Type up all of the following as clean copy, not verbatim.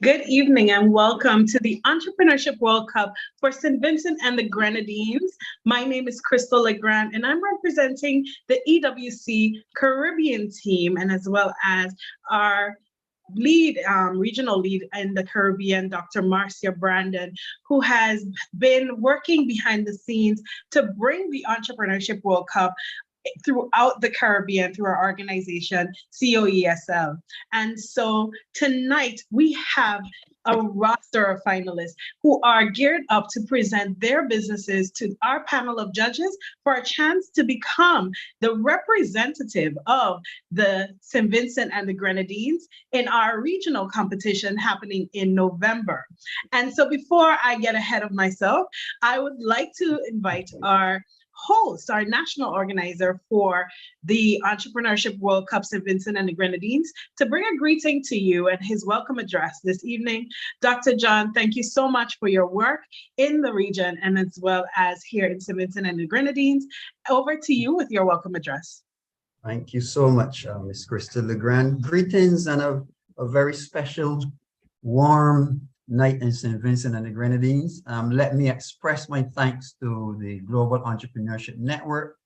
Good evening and welcome to the Entrepreneurship World Cup for St. Vincent and the Grenadines. My name is Crystal Legrand and I'm representing the EWC Caribbean team, and as well as our regional lead in the Caribbean, Dr. Marcia Brandon, who has been working behind the scenes to bring the Entrepreneurship World Cup throughout the Caribbean through our organization, COESL. And so tonight we have a roster of finalists who are geared up to present their businesses to our panel of judges for a chance to become the representative of the St. Vincent and the Grenadines in our regional competition happening in November. And so before I get ahead of myself, I would like to invite our host, our national organizer for the Entrepreneurship World Cup St. Vincent and the Grenadines, to bring a greeting to you and his welcome address this evening. Dr. John, thank you so much for your work in the region and as well as here in St. Vincent and the Grenadines. Over to you with your welcome address. Thank you so much, Ms. Crystal Legrand. Greetings and a very special, warm night in St. Vincent and the Grenadines. Let me express my thanks to the Global Entrepreneurship Network,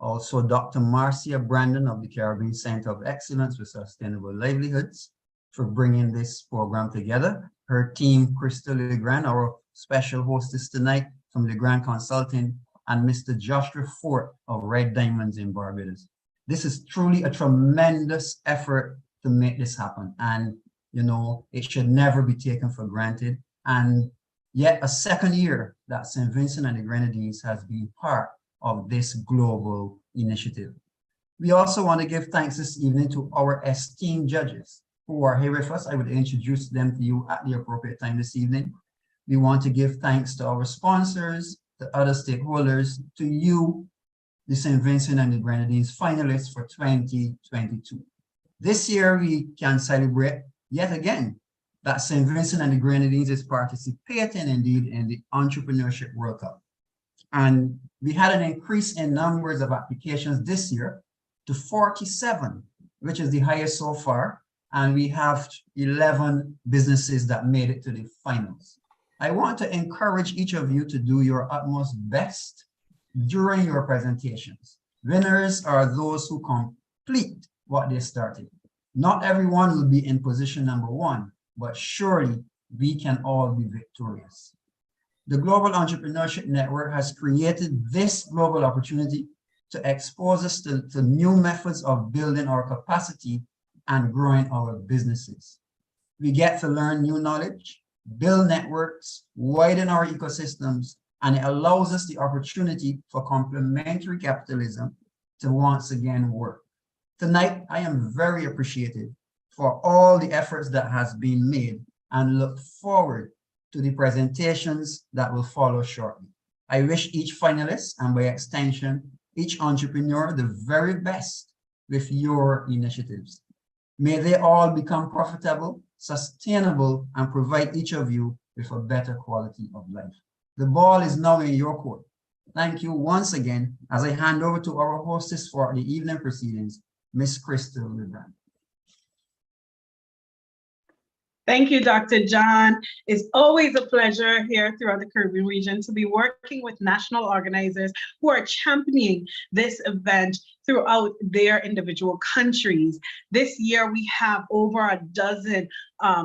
also Dr. Marcia Brandon of the Caribbean Center of Excellence with Sustainable Livelihoods for bringing this program together. Her team, Crystal Legrand, our special hostess tonight from Legrand Consulting, and Mr. Joshua Fort of Red Diamonds in Barbados. This is truly a tremendous effort to make this happen. And you know, it should never be taken for granted. And yet a second year that St. Vincent and the Grenadines has been part of this global initiative. We also want to give thanks this evening to our esteemed judges who are here with us. I would introduce them to you at the appropriate time this evening. We want to give thanks to our sponsors, to other stakeholders, to you, the St. Vincent and the Grenadines finalists for 2022. This year we can celebrate yet again that St. Vincent and the Grenadines is participating indeed in the Entrepreneurship World Cup. And we had an increase in numbers of applications this year to 47, which is the highest so far. And we have 11 businesses that made it to the finals. I want to encourage each of you to do your utmost best during your presentations. Winners are those who complete what they started. Not everyone will be in position number one, but surely we can all be victorious. The Global Entrepreneurship Network has created this global opportunity to expose us to new methods of building our capacity and growing our businesses. We get to learn new knowledge, build networks, widen our ecosystems, and it allows us the opportunity for complementary capitalism to once again work. Tonight, I am very appreciative for all the efforts that has been made and look forward to the presentations that will follow shortly. I wish each finalist and by extension, each entrepreneur the very best with your initiatives. May they all become profitable, sustainable, and provide each of you with a better quality of life. The ball is now in your court. Thank you once again as I hand over to our hostess for the evening proceedings, Ms. Crystal Legrand. Thank you, Dr. John. It's always a pleasure here throughout the Caribbean region to be working with national organizers who are championing this event throughout their individual countries. This year, we have over a dozen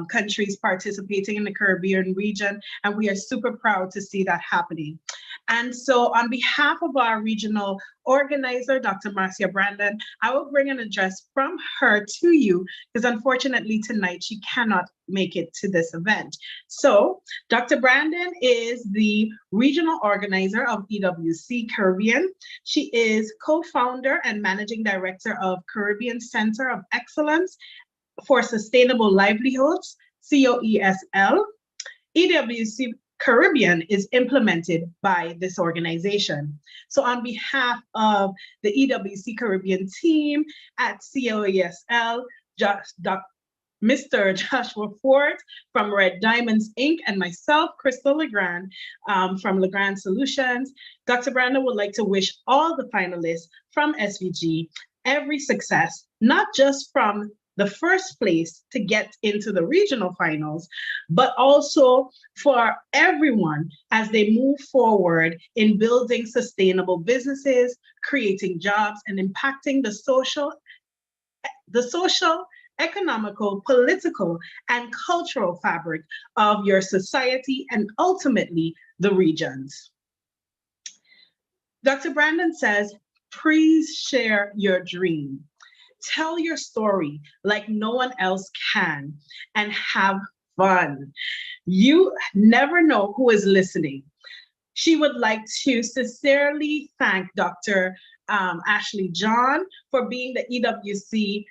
countries participating in the Caribbean region, and we are super proud to see that happening. And so on behalf of our regional organizer, Dr. Marcia Brandon, I will bring an address from her to you because unfortunately tonight she cannot make it to this event. So Dr. Brandon is the regional organizer of EWC Caribbean. She is co-founder and managing director of Caribbean Center of Excellence for Sustainable Livelihoods, COESL. EWC Caribbean is implemented by this organization. So on behalf of the EWC Caribbean team at COESL, Mr. Joshua Ford from Red Diamonds Inc., and myself, Crystal Legrand, from Legrand Solutions. Dr. Brandon would like to wish all the finalists from SVG every success, not just from the first place to get into the regional finals, but also for everyone as they move forward in building sustainable businesses, creating jobs, and impacting the social, economical, political, and cultural fabric of your society and ultimately the regions. Dr. Brandon says, please share your dream. Tell your story like no one else can and have fun. You never know who is listening. She would like to sincerely thank Dr. Ashley John for being the EWC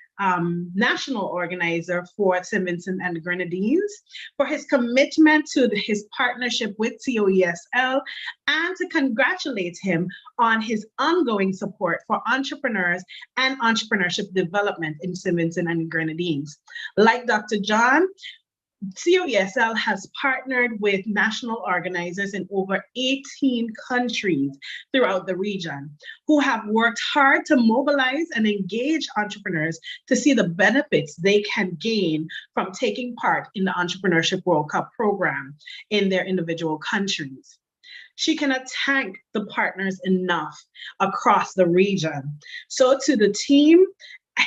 national organizer for St. Vincent and the Grenadines, for his commitment to his partnership with COESL, and to congratulate him on his ongoing support for entrepreneurs and entrepreneurship development in St. Vincent and the Grenadines. Like Dr. John, COESL has partnered with national organizers in over 18 countries throughout the region who have worked hard to mobilize and engage entrepreneurs to see the benefits they can gain from taking part in the Entrepreneurship World Cup program in their individual countries. She cannot thank the partners enough across the region. So to the team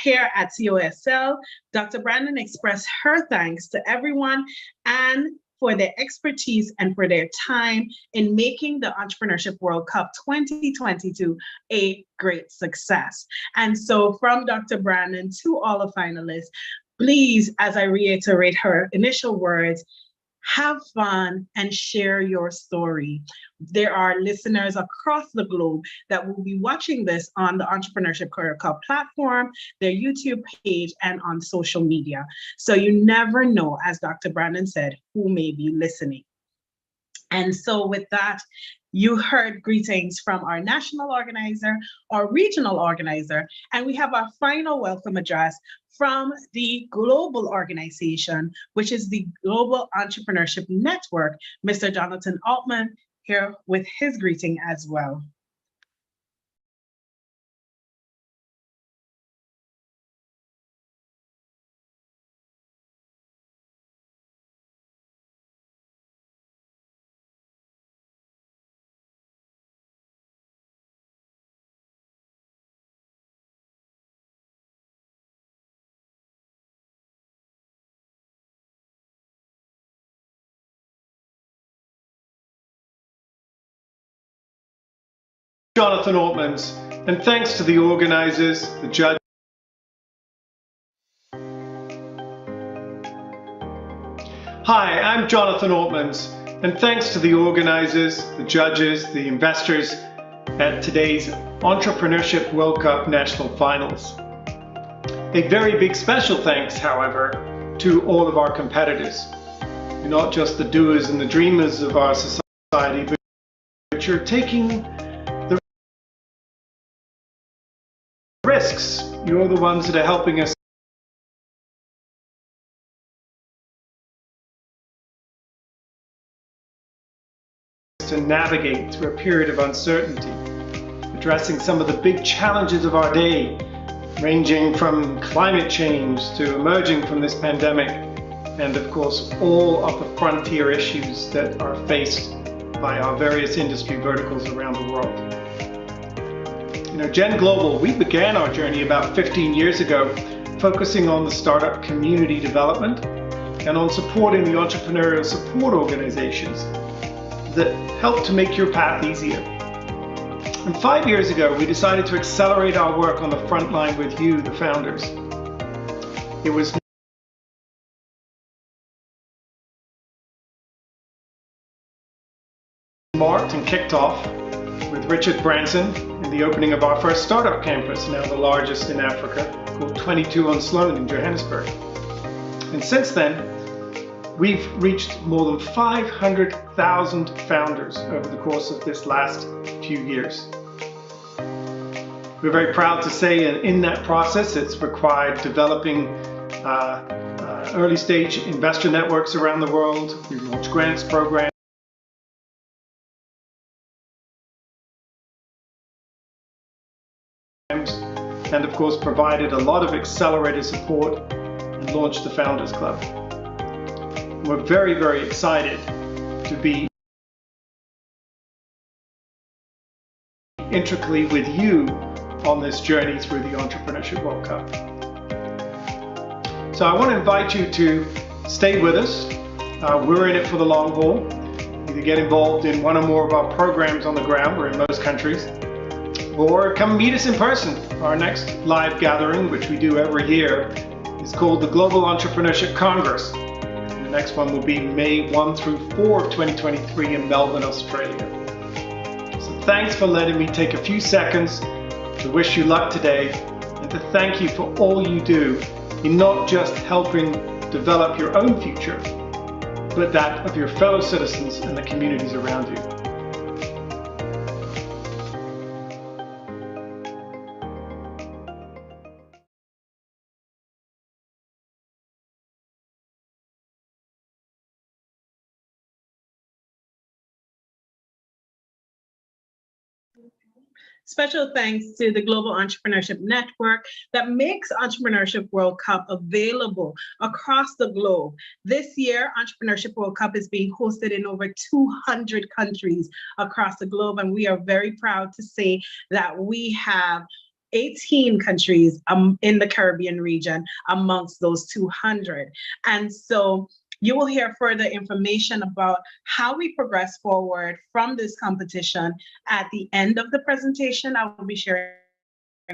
here at COESL, Dr. Brandon expressed her thanks to everyone and for their expertise and for their time in making the Entrepreneurship World Cup 2022 a great success. And so from Dr. Brandon to all the finalists, please, as I reiterate her initial words, have fun and share your story. There are listeners across the globe that will be watching this on the Entrepreneurship Career Cup platform, their YouTube page, and on social media. So you never know, as Dr. Brandon said, who may be listening. And so with that, you heard greetings from our national organizer, our regional organizer, and we have our final welcome address from the global organization, which is the Global Entrepreneurship Network, Mr. Jonathan Altman, here with his greeting as well. Jonathan Altmans, and thanks to the organizers, the judges. Hi, I'm Jonathan Altmans, and thanks to the organizers, the judges, the investors at today's Entrepreneurship World Cup National Finals. A very big special thanks, however, to all of our competitors. You're not just the doers and the dreamers of our society, but you're taking risks. You're the ones that are helping us to navigate through a period of uncertainty, addressing some of the big challenges of our day, ranging from climate change to emerging from this pandemic, and of course all of the frontier issues that are faced by our various industry verticals around the world. You know, Gen Global, we began our journey about 15 years ago, focusing on the startup community development and on supporting the entrepreneurial support organizations that help to make your path easier. And 5 years ago, we decided to accelerate our work on the front line with you, the founders. It was marked and kicked off with Richard Branson in the opening of our first startup campus, now the largest in Africa, called 22 on Sloan in Johannesburg. And since then, we've reached more than 500,000 founders over the course of this last few years. We're very proud to say in that process it's required developing early stage investor networks around the world. We've launched grants programs, and of course provided a lot of accelerator support and launched the Founders Club. We're very, very excited to be intricately with you on this journey through the Entrepreneurship World Cup. So I want to invite you to stay with us. We're in it for the long haul. Either get involved in one or more of our programs on the ground, we're in most countries, or come meet us in person. Our next live gathering, which we do every year, is called the Global Entrepreneurship Congress. And the next one will be May 1 through 4 of 2023 in Melbourne, Australia. So thanks for letting me take a few seconds to wish you luck today and to thank you for all you do in not just helping develop your own future, but that of your fellow citizens and the communities around you. Special thanks to the Global Entrepreneurship Network that makes Entrepreneurship World Cup available across the globe. This year, Entrepreneurship World Cup is being hosted in over 200 countries across the globe, and we are very proud to say that we have 18 countries in the Caribbean region amongst those 200. And so you will hear further information about how we progress forward from this competition at the end of the presentation. I will be sharing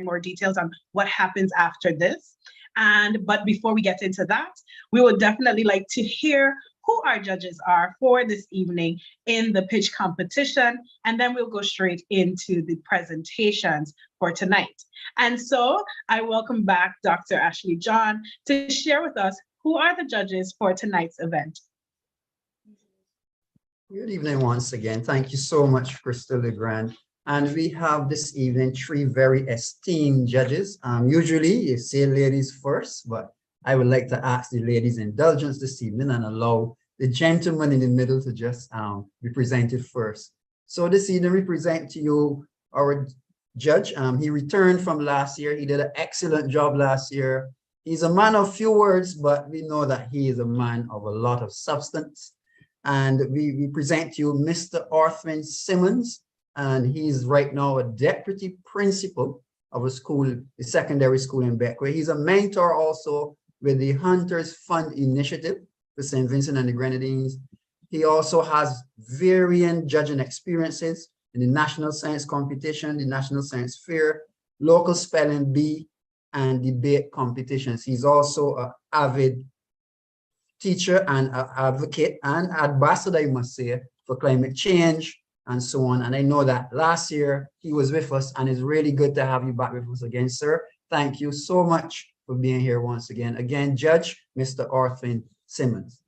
more details on what happens after this. But before we get into that, we would definitely like to hear who our judges are for this evening in the pitch competition, and then we'll go straight into the presentations for tonight. And so I welcome back Dr. Ashley John to share with us who are the judges for tonight's event. Good evening once again. Thank you so much, Crystal Legrand. And we have this evening 3 very esteemed judges. Usually you say ladies first, but I would like to ask the ladies' indulgence this evening and allow the gentleman in the middle to just be presented first. So this evening we present to you our judge. He returned from last year. He did an excellent job last year. He's a man of few words, but we know that he is a man of a lot of substance. And we present to you Mr. Orthwin Simmons, and he's right now a deputy principal of a school, a secondary school in Beckwith. He's a mentor also with the Hunters Fund Initiative for St. Vincent and the Grenadines. He also has varying judging experiences in the National Science Competition, the National Science Fair, local spelling bee, and debate competitions. He's also an avid teacher and an advocate and ambassador, I must say, for climate change and so on. And I know that last year he was with us, and it's really good to have you back with us again, sir. Thank you so much for being here once again. Again, Judge Mr. Orthwin Simmons.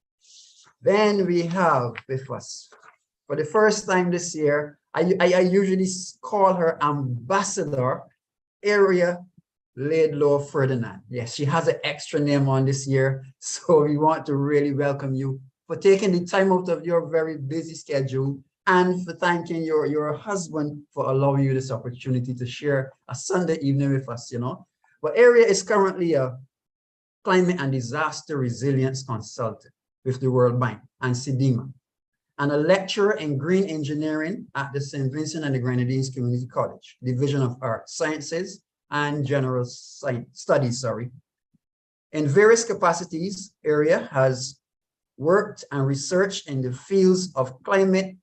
Then we have with us, for the first time this year, I usually call her Ambassador Area Laidlaw Ferdinand. Yes, she has an extra name on this year. So we want to really welcome you for taking the time out of your very busy schedule and for thanking your husband for allowing you this opportunity to share a Sunday evening with us, you know. But Area is currently a climate and disaster resilience consultant with the World Bank and SIDEMA, and a lecturer in green engineering at the St. Vincent and the Grenadines Community College, Division of Arts Sciences and General Studies, In various capacities, Area has worked and researched in the fields of climate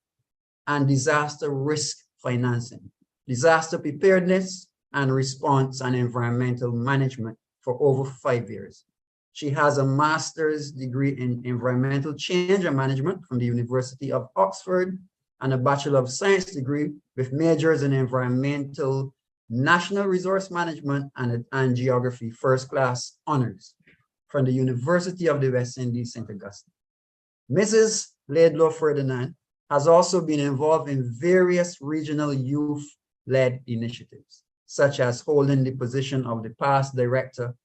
and disaster risk financing, disaster preparedness and response, and environmental management for over 5 years. She has a master's degree in environmental change and management from the University of Oxford and a Bachelor of Science degree with majors in environmental, National Resource Management and Geography, first class honors from the University of the West Indies, St. Augustine. Mrs. Laidlaw Ferdinand has also been involved in various regional youth-led initiatives, such as holding the position of the past director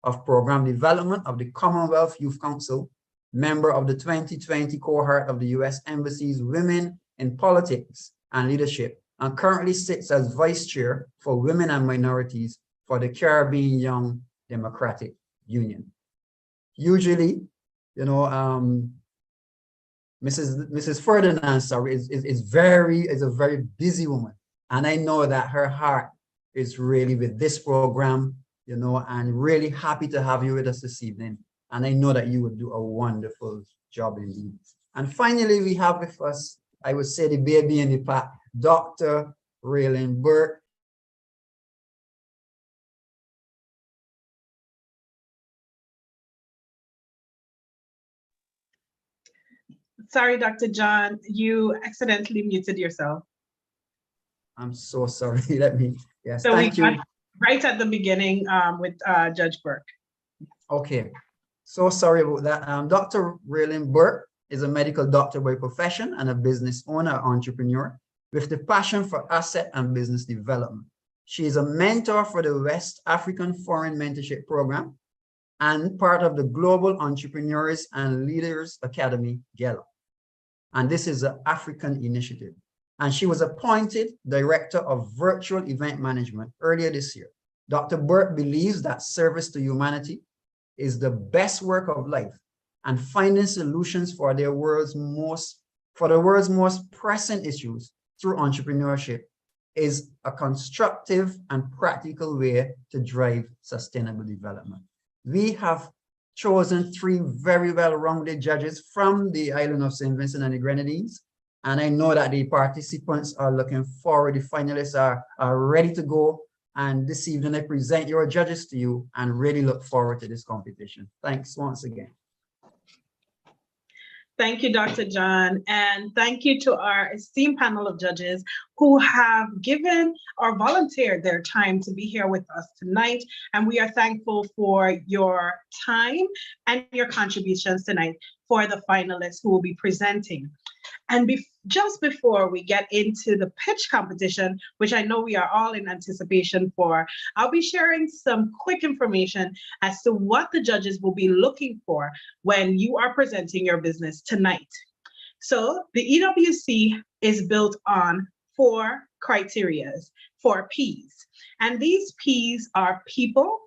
of Program Development of the Commonwealth Youth Council, member of the 2020 cohort of the U.S. Embassy's Women in Politics and Leadership, and currently sits as Vice Chair for Women and Minorities for the Caribbean Young Democratic Union. Usually, you know, Mrs. Ferdinand, sorry, is a very busy woman. And I know that her heart is really with this program, you know, and really happy to have you with us this evening. And I know that you will do a wonderful job indeed. And finally, we have with us, I would say, the baby in the pack, Dr. Raylan Burke. Sorry, Dr. John, you accidentally muted yourself. I'm so sorry. Let me, yes, So thank you. Right at the beginning with Judge Burke. Okay, so sorry about that. Dr. Raylan Burke is a medical doctor by profession and a business owner, entrepreneur with the passion for asset and business development. She is a mentor for the West African Foreign Mentorship Program and part of the Global Entrepreneurs and Leaders Academy, GELA. And this is an African initiative. And she was appointed Director of Virtual Event Management earlier this year. Dr. Burke believes that service to humanity is the best work of life, and finding solutions for the world's most pressing issues through entrepreneurship is a constructive and practical way to drive sustainable development. We have chosen 3 very well-rounded judges from the island of St. Vincent and the Grenadines. And I know that the participants are looking forward, the finalists are ready to go. And this evening I present your judges to you and really look forward to this competition. Thanks once again. Thank you, Dr. John, and thank you to our esteemed panel of judges who have given or volunteered their time to be here with us tonight. And we are thankful for your time and your contributions tonight for the finalists who will be presenting. And just before we get into the pitch competition, which I know we are all in anticipation for, I'll be sharing some quick information as to what the judges will be looking for when you are presenting your business tonight. So the EWC is built on 4 criteria, 4 Ps. And these Ps are people.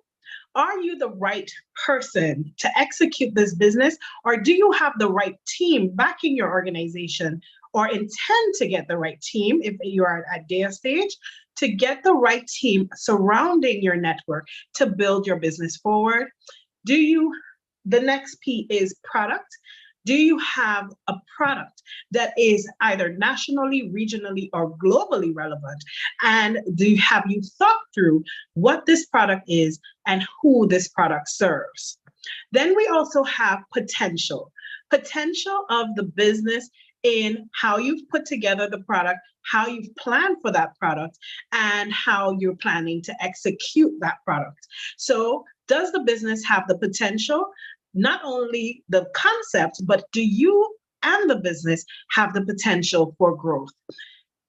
Are you the right person to execute this business, or do you have the right team backing your organization, or intend to get the right team if you are at their stage, to get the right team surrounding your network to build your business forward? The next P is product. Do you have a product that is either nationally, regionally, or globally relevant? And have you thought through what this product is and who this product serves? Then we also have potential. Potential of the business in how you've put together the product, how you've planned for that product, and how you're planning to execute that product. So does the business have the potential? Not only the concept, but do you and the business have the potential for growth?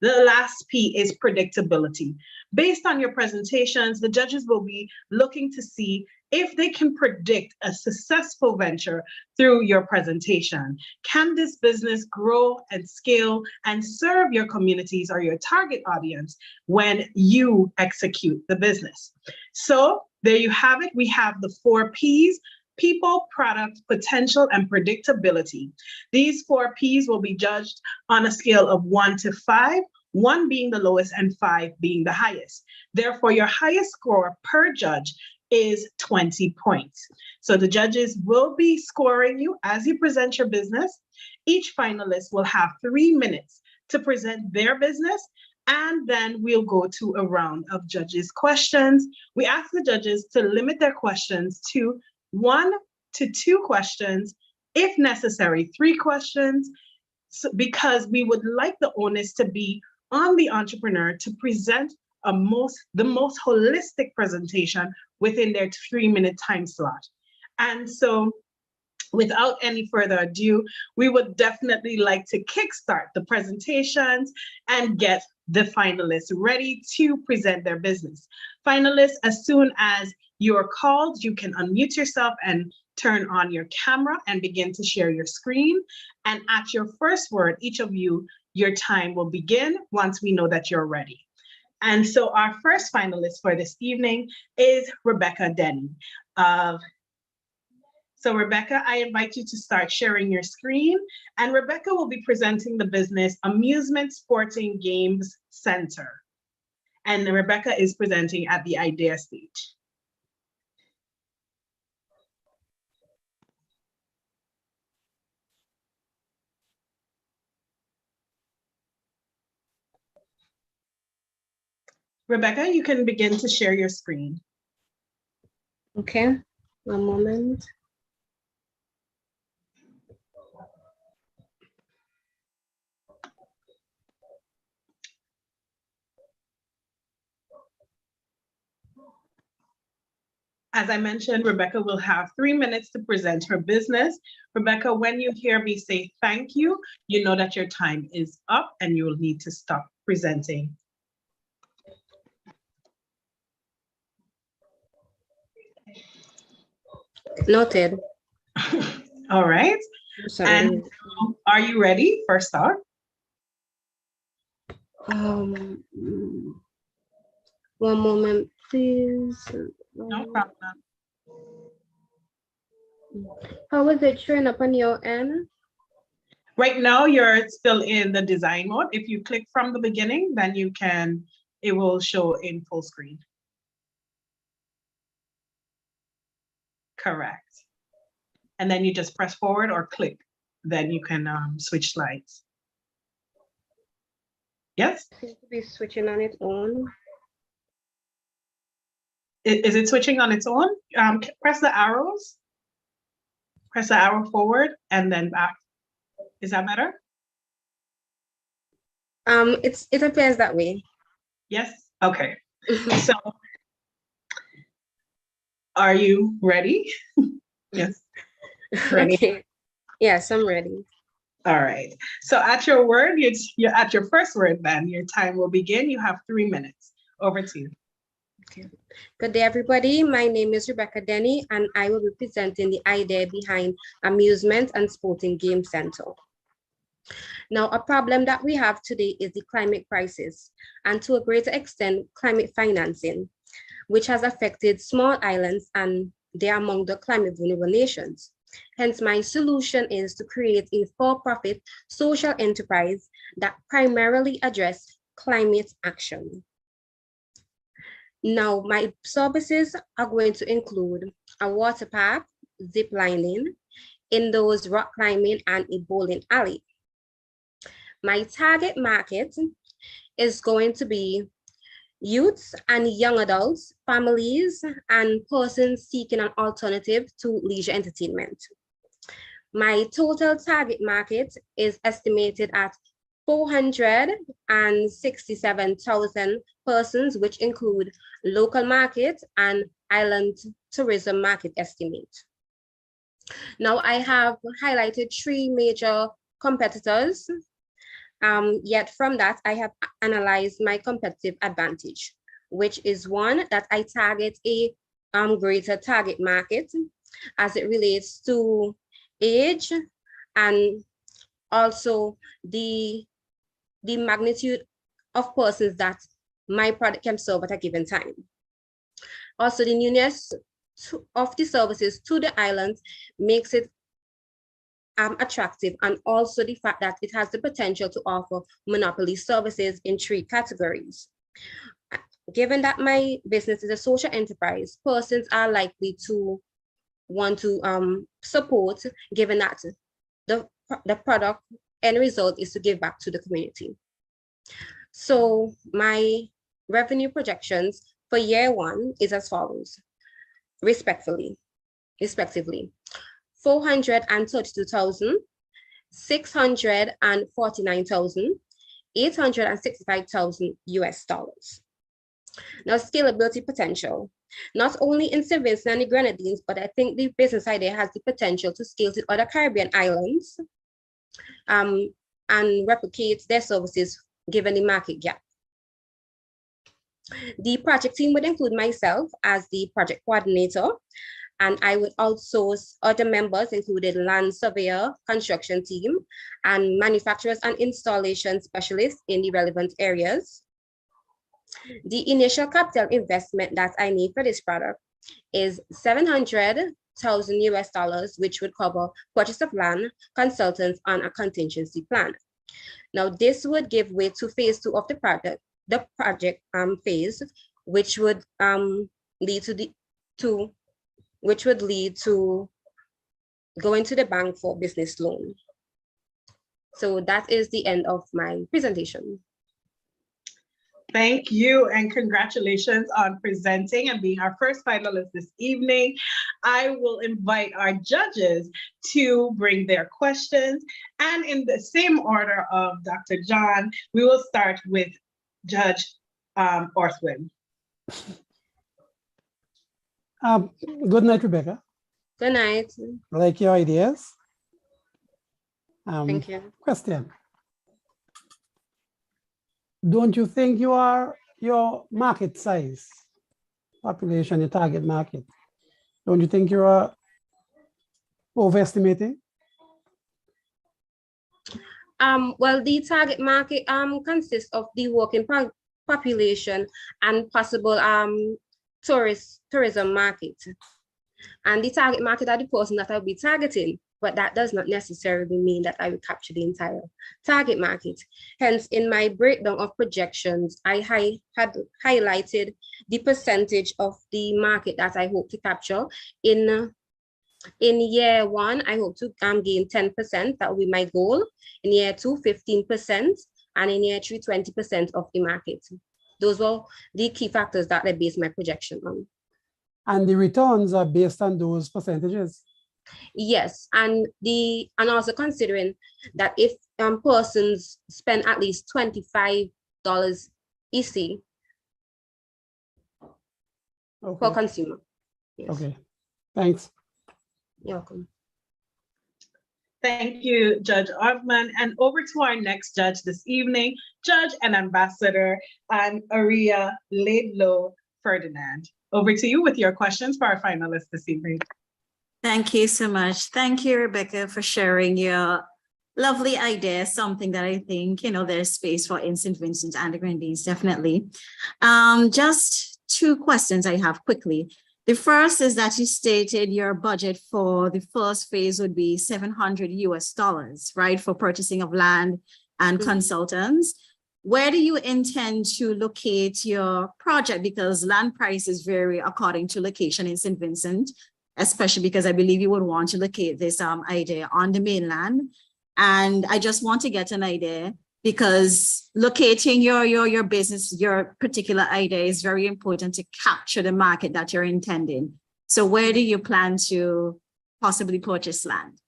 The last P is predictability. Based on your presentations, the judges will be looking to see if they can predict a successful venture through your presentation. Can this business grow and scale and serve your communities or your target audience when you execute the business? So there you have it. We have the 4 Ps. People, product, potential, and predictability. These 4 Ps will be judged on a scale of 1 to 5, 1 being the lowest and 5 being the highest. Therefore, your highest score per judge is 20 points. So the judges will be scoring you as you present your business. Each finalist will have 3 minutes to present their business, and then we'll go to a round of judges' questions. We ask the judges to limit their questions to 1 to 2 questions, if necessary, 3 questions, because we would like the onus to be on the entrepreneur to present the most holistic presentation within their 3-minute time slot. And so without any further ado, we would definitely like to kickstart the presentations and get the finalists ready to present their business. Finalists, as soon as you're called, you can unmute yourself and turn on your camera and begin to share your screen. And at your first word, each of you, your time will begin once we know that you're ready. And so our first finalist for this evening is Rebecca Denny. So Rebecca, I invite you to start sharing your screen, and Rebecca will be presenting the business Amusement Sporting Games Center. And Rebecca is presenting at the idea stage. Rebecca, you can begin to share your screen. Okay, one moment. As I mentioned, Rebecca will have 3 minutes to present her business. Rebecca, when you hear me say thank you, you know that your time is up and you will need to stop presenting. Noted. All right. Sorry. And are you ready for start? One moment, please. No problem. How is it showing up on your end? Right now, you're still in the design mode. If you click from the beginning, then you can, it will show in full screen. Correct. And then you just press forward or click, then you can switch slides. Yes? It seems to be switching on its own. Is it switching on its own? Press the arrows. Press the arrow forward and then back. Is that better? It appears that way. Yes? Okay. So, are you ready? Yes. Ready. Okay. Yes, I'm ready. All right. So at your word, you're at your first word, then your time will begin. You have 3 minutes. Over to you. Okay. Good day, everybody. My name is Rebecca Denny, and I will be presenting the idea behind Amusement and Sporting Game Center. Now, a problem that we have today is the climate crisis, and to a greater extent, climate financing, which has affected small islands, and they are among the climate vulnerable nations. Hence, my solution is to create a for-profit social enterprise that primarily address climate action. Now, my services are going to include a water park, zip lining, indoors rock climbing, and a bowling alley. My target market is going to be youths and young adults, families, and persons seeking an alternative to leisure entertainment. My total target market is estimated at 467,000 persons, which include local market and island tourism market estimate. Now, I have highlighted 3 major competitors. Yet from that, I have analyzed my competitive advantage, which is one that I target a greater target market as it relates to age and also the magnitude of persons that my product can serve at a given time. Also, the newness of the services to the islands makes it attractive, and also the fact that it has the potential to offer monopoly services in 3 categories. Given that my business is a social enterprise, persons are likely to want to support, given that the product end result is to give back to the community. So my revenue projections for year 1 is as follows, respectively, 432,000, 649,000, 865,000 US dollars. Now, scalability potential. Not only in St. Vincent and the Grenadines, but I think the business idea has the potential to scale to other Caribbean islands and replicate their services given the market gap. The project team would include myself as the project coordinator, and I would outsource other members, including land surveyor, construction team, and manufacturers and installation specialists in the relevant areas. The initial capital investment that I need for this product is $700,000 US, which would cover purchase of land, consultants, and a contingency plan. Now, this would give way to phase 2 of the project phase, which would lead to going to the bank for business loan. So that is the end of my presentation. Thank you and congratulations on presenting and being our first finalist this evening. I will invite our judges to bring their questions, and in the same order of Dr. John, we will start with Judge Orthwin. Good night, Rebecca. Good night. I like your ideas. Thank you. Question. Don't you think your market size, population, your target market, don't you think you're overestimating? Well, the target market consists of the working population and possible tourism market. And the target market are the person that I'll be targeting, but that does not necessarily mean that I will capture the entire target market. Hence, in my breakdown of projections, I had highlighted the percentage of the market that I hope to capture. In year 1, I hope to gain 10%, that will be my goal. In year 2, 15%, and in year 3, 20% of the market. Those were the key factors that I based my projection on. And the returns are based on those percentages? Yes, and also considering that if persons spend at least $25 EC per consumer. Yes. Okay, thanks. You're welcome. Thank you, Judge Orthman. And over to our next judge this evening, Judge and Ambassador Aria Laidlow Ferdinand. Over to you with your questions for our finalists this evening. Thank you so much. Thank you, Rebecca, for sharing your lovely ideas, something that I think, there's space for in St. Vincent and the Grenadines, definitely. Just 2 questions I have quickly. The first is that you stated your budget for the first phase would be $700 US, right, for purchasing of land and consultants. Where do you intend to locate your project? Because land prices vary according to location in St. Vincent, especially because I believe you would want to locate this idea on the mainland. And I just want to get an idea, because locating your business, your particular idea is very important to capture the market that you're intending. So where do you plan to possibly purchase land?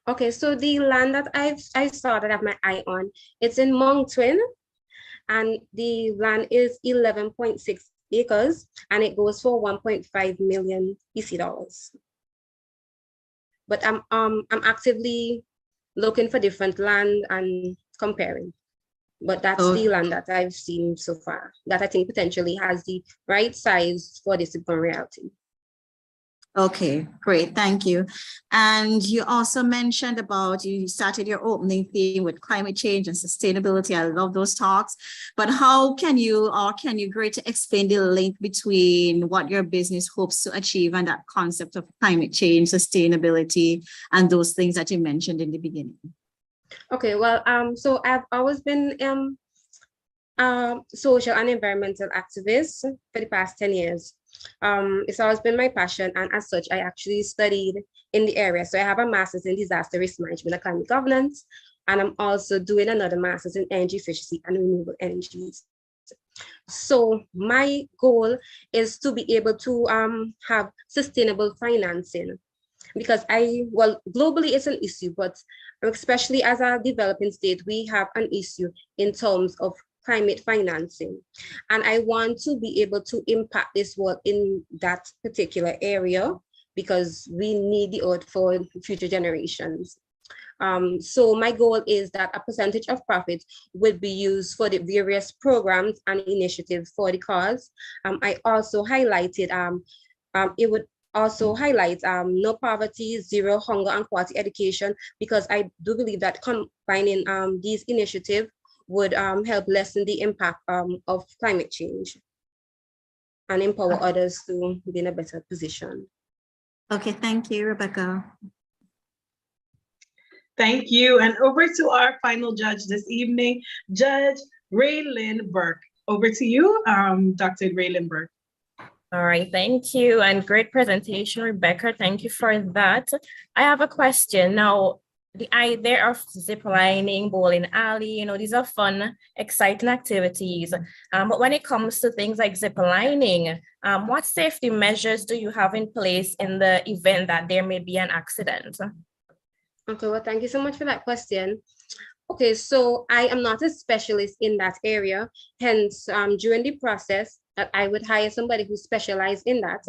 Okay, so the land that I saw that I have my eye on, it's in Moncton, and the land is 11.6 acres, and it goes for 1.5 million EC dollars. But I'm actively looking for different land and comparing. But that's the land that I've seen so far that I think potentially has the right size for this to become reality. Okay, great. Thank you. And you also mentioned about, you started your opening theme with climate change and sustainability. I love those talks. But how can you greatly explain the link between what your business hopes to achieve and that concept of climate change, sustainability, and those things that you mentioned in the beginning? Okay, well, so I've always been social and environmental activist for the past 10 years. It's always been my passion, and as such, I actually studied in the area. So I have a master's in disaster risk management and climate governance, and I'm also doing another master's in energy efficiency and renewable energies. So my goal is to be able to have sustainable financing, because globally it's an issue, but especially as a developing state, we have an issue in terms of climate financing. And I want to be able to impact this work in that particular area because we need the earth for future generations. So my goal is that a percentage of profit will be used for the various programs and initiatives for the cause. I also highlighted, it would also highlight no poverty, zero hunger, and quality education, because I do believe that combining these initiatives would help lessen the impact of climate change and empower others to be in a better position. Okay, thank you, Rebecca. Thank you. And over to our final judge this evening, Judge Raylyn Burke. Over to you, Dr. Raylyn Burke. All right, thank you. And great presentation, Rebecca. Thank you for that. I have a question. Now, the idea of zip lining, bowling alley, these are fun, exciting activities. But when it comes to things like zip lining, what safety measures do you have in place in the event that there may be an accident? Okay, well, thank you so much for that question. Okay, so I am not a specialist in that area. Hence, during the process, I would hire somebody who specializes in that.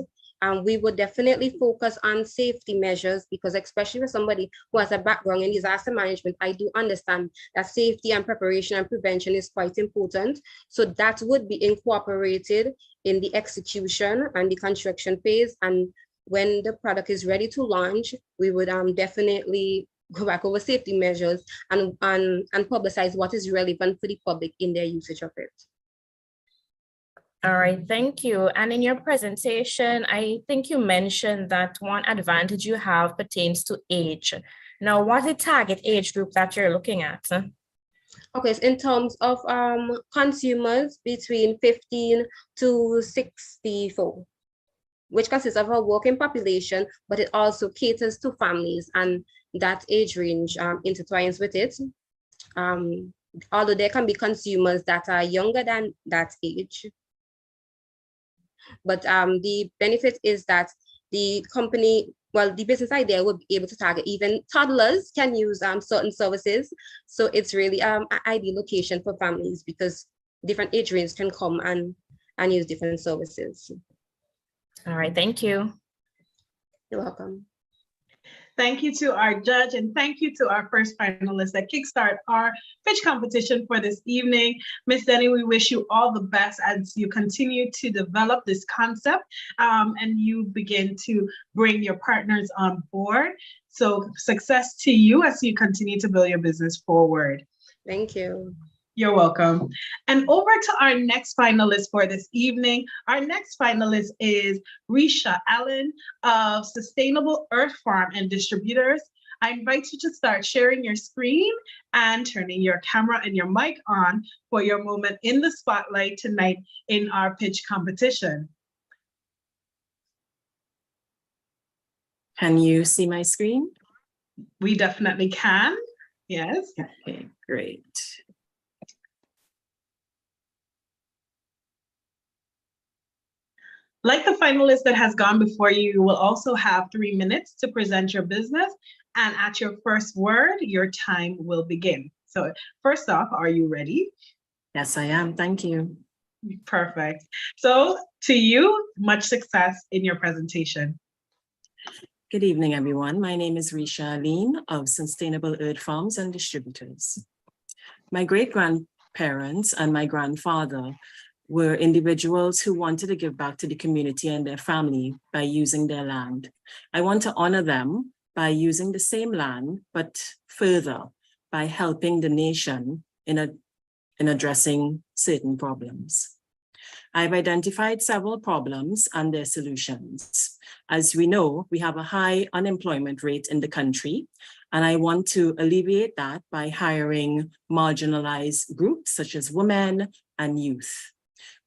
We would definitely focus on safety measures because especially with somebody who has a background in disaster management, I do understand that safety and preparation and prevention is quite important. So that would be incorporated in the execution and the construction phase. And when the product is ready to launch, we would definitely go back over safety measures and publicize what is relevant for the public in their usage of it. All right, thank you. And in your presentation, I think you mentioned that one advantage you have pertains to age. Now, what's the target age group that you're looking at? Okay, so in terms of consumers between 15 to 64, which consists of a working population, but it also caters to families, and that age range intertwines with it. Although there can be consumers that are younger than that age. But the benefit is that the company, well, the business idea would be able to target even toddlers can use certain services. So it's really an ideal location for families because different age ranges can come and use different services. All right, thank you. You're welcome. Thank you to our judge and thank you to our first finalist that kickstart our pitch competition for this evening. Ms. Denny, we wish you all the best as you continue to develop this concept and you begin to bring your partners on board. So success to you as you continue to build your business forward. Thank you. You're welcome. And over to our next finalist for this evening. Our next finalist is Risha Allen of Sustainable Earth Farm and Distributors. I invite you to start sharing your screen and turning your camera and your mic on for your moment in the spotlight tonight in our pitch competition. Can you see my screen? We definitely can. Yes. Okay, great. Like the finalist that has gone before you, you will also have 3 minutes to present your business. And at your first word, your time will begin. So first off, are you ready? Yes, I am. Thank you. Perfect. So to you, much success in your presentation. Good evening, everyone. My name is Risha Allen of Sustainable Earth Farms and Distributors. My great-grandparents and my grandfather were individuals who wanted to give back to the community and their family by using their land. I want to honor them by using the same land, but further by helping the nation in addressing certain problems. I've identified several problems and their solutions. As we know, we have a high unemployment rate in the country, and I want to alleviate that by hiring marginalized groups such as women and youth.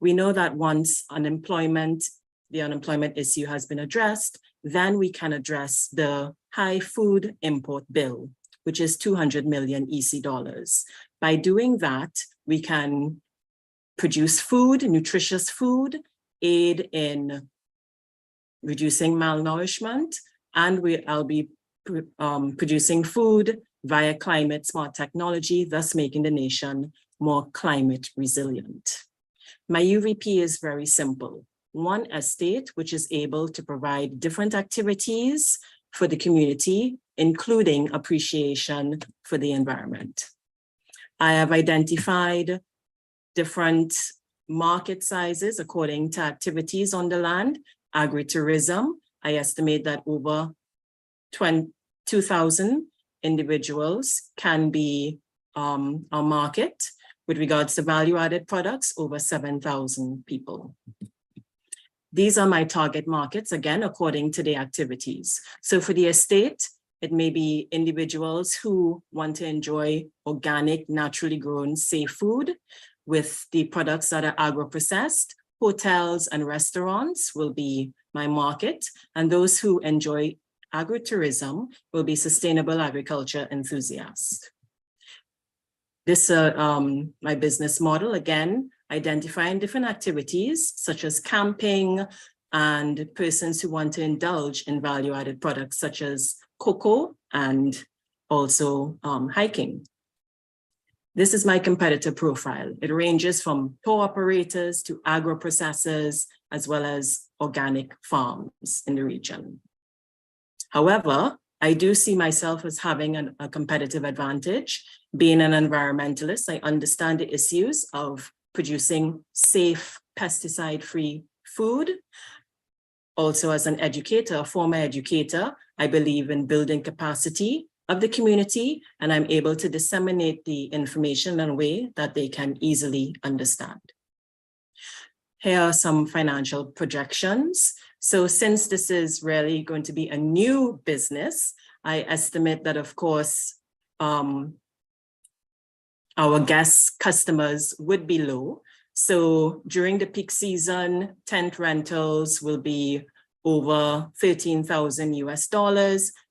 We know that once the unemployment issue has been addressed, then we can address the high food import bill, which is 200 million EC dollars. By doing that, we can produce food, nutritious food, aid in reducing malnourishment, and I'll be producing food via climate smart technology, thus making the nation more climate resilient. My UVP is very simple. One estate which is able to provide different activities for the community, including appreciation for the environment. I have identified different market sizes according to activities on the land. Agritourism, I estimate that over 2,000 individuals can be a market. With regards to value-added products, over 7,000 people. These are my target markets, again, according to the activities. So for the estate, it may be individuals who want to enjoy organic, naturally grown, safe food with the products that are agro-processed. Hotels and restaurants will be my market, and those who enjoy agritourism will be sustainable agriculture enthusiasts. This my business model, again, identifying different activities such as camping and persons who want to indulge in value-added products such as cocoa and also hiking. This is my competitor profile. It ranges from tour operators to agro-processors, as well as organic farms in the region. However, I do see myself as having a competitive advantage. Being an environmentalist, I understand the issues of producing safe, pesticide-free food. Also, as an educator, a former educator, I believe in building capacity of the community, and I'm able to disseminate the information in a way that they can easily understand. Here are some financial projections. So since this is really going to be a new business, I estimate that, of course, our guest customers would be low. So during the peak season, tent rentals will be over $13,000 US.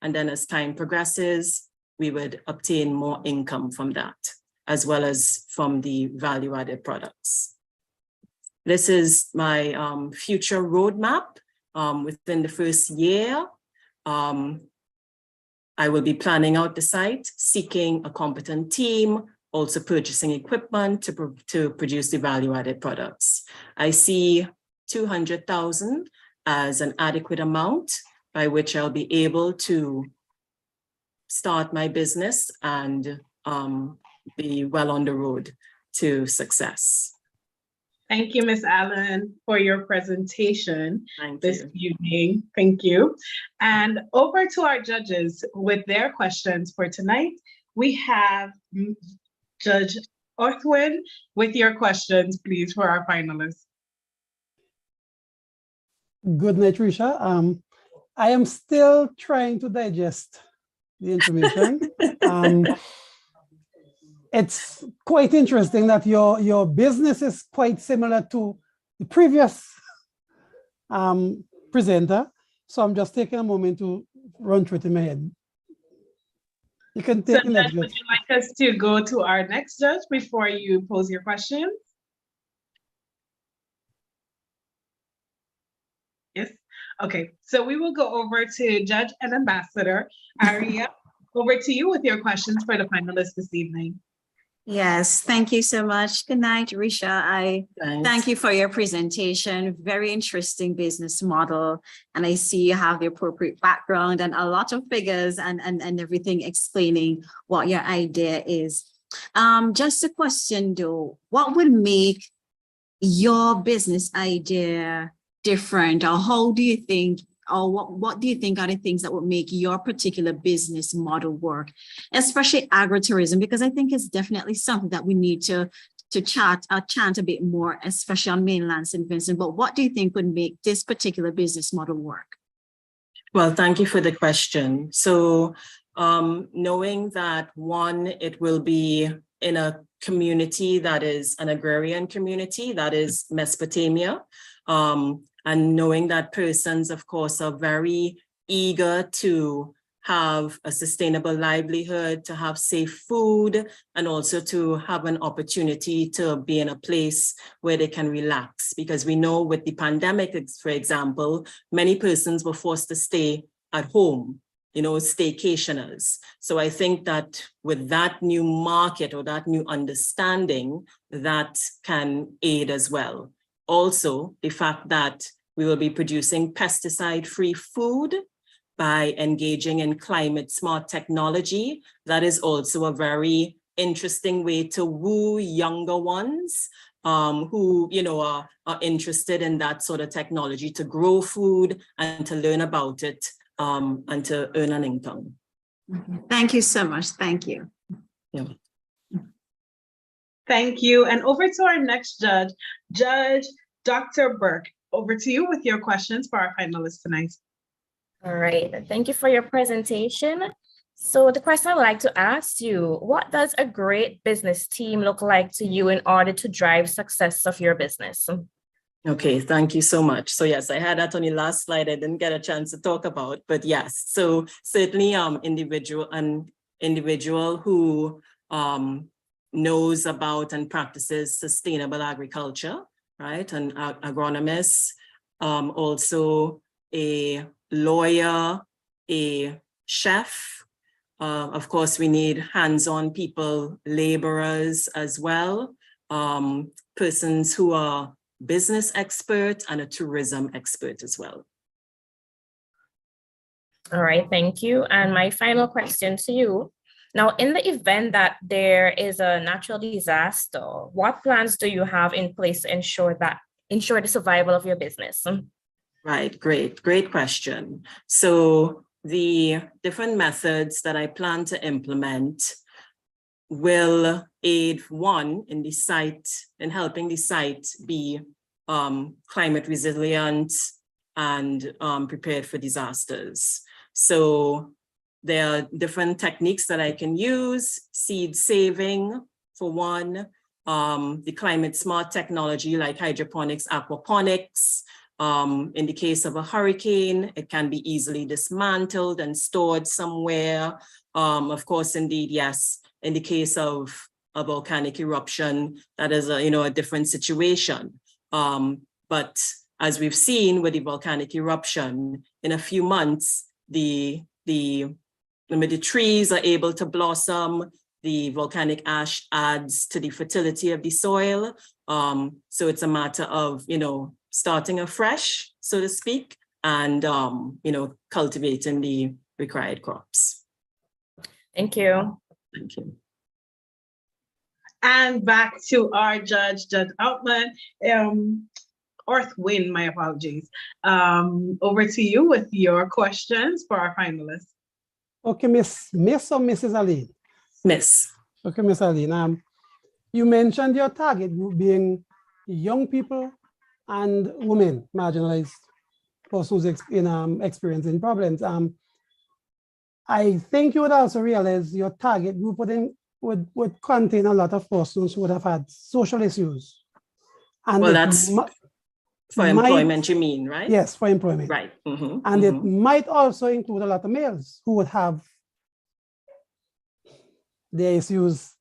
And then as time progresses, we would obtain more income from that, as well as from the value-added products. This is my future roadmap. Within the first year, I will be planning out the site, seeking a competent team, also purchasing equipment to produce the value-added products. I see 200,000 as an adequate amount by which I'll be able to start my business and be well on the road to success. Thank you, Ms. Allen, for your presentation this you. evening. Thank you. And over to our judges with their questions for tonight. We have Judge Orthwin with your questions, please, for our finalists. Good night, Risha. I am still trying to digest the information. It's quite interesting that your business is quite similar to the previous presenter. So I'm just taking a moment to run through it in my head. You can take the next judge. Would you like us to go to our next judge before you pose your questions? Yes. Okay. So we will go over to Judge and Ambassador Aria. Over to you with your questions for the finalists this evening. Yes, thank you so much. Good night, Risha. I Thanks. thank you for your presentation. Very interesting business model. And I see you have the appropriate background and a lot of figures and everything explaining what your idea is. Just a question though, what would make your business idea different, or how do you think, or what do you think are the things that would make your particular business model work, especially agritourism? Because I think it's definitely something that we need to chant a bit more, especially on mainland St. Vincent. But what do you think would make this particular business model work? Well, thank you for the question. So knowing that, one, it will be in a community that is an agrarian community, that is Mesopotamia, and knowing that persons, of course, are very eager to have a sustainable livelihood, to have safe food, and also to have an opportunity to be in a place where they can relax. Because we know with the pandemic, for example, many persons were forced to stay at home staycationers. So I think that with that new market or that new understanding, that can aid as well. Also, the fact that we will be producing pesticide-free food by engaging in climate smart technology. That is also a very interesting way to woo younger ones who, are interested in that sort of technology to grow food and to learn about it and to earn an income. Thank you so much. Thank you. Yeah. Thank you. And over to our next judge, Judge Dr. Burke. Over to you with your questions for our finalists tonight. All right, thank you for your presentation. So the question I would like to ask you, what does a great business team look like to you in order to drive success of your business? Okay, thank you so much. So yes, I had that on the last slide. I didn't get a chance to talk about, but yes, so certainly individual who knows about and practices sustainable agriculture, right? An agronomist, also a lawyer, a chef. Of course, we need hands-on people, laborers as well, persons who are business expert and a tourism expert as well. All right, thank you. And my final question to you. Now, in the event that there is a natural disaster, what plans do you have in place to ensure the survival of your business? Right, great question. So the different methods that I plan to implement will aid one in helping the site be climate resilient and prepared for disasters. So there are different techniques that I can use, seed saving for one, the climate smart technology like hydroponics, aquaponics. In the case of a hurricane, it can be easily dismantled and stored somewhere. Of course, indeed, yes, in the case of a volcanic eruption, that is a different situation. But as we've seen with the volcanic eruption, in a few months, the trees are able to blossom, the volcanic ash adds to the fertility of the soil. So it's a matter of, starting afresh, so to speak, and, cultivating the required crops. Thank you. Thank you. And back to our Judge Outman, Orthwin, my apologies. Over to you with your questions for our finalists. Okay, Miss or Mrs. Aline? Miss. Okay, Miss Aline. You mentioned your target group being young people and women, marginalized persons experiencing problems. I think you would also realize your target group would contain a lot of persons who would have had social issues. And well, that's for employment, you mean, right? Yes, for employment. Right. Mm-hmm, and it might also include a lot of males who would have their issues.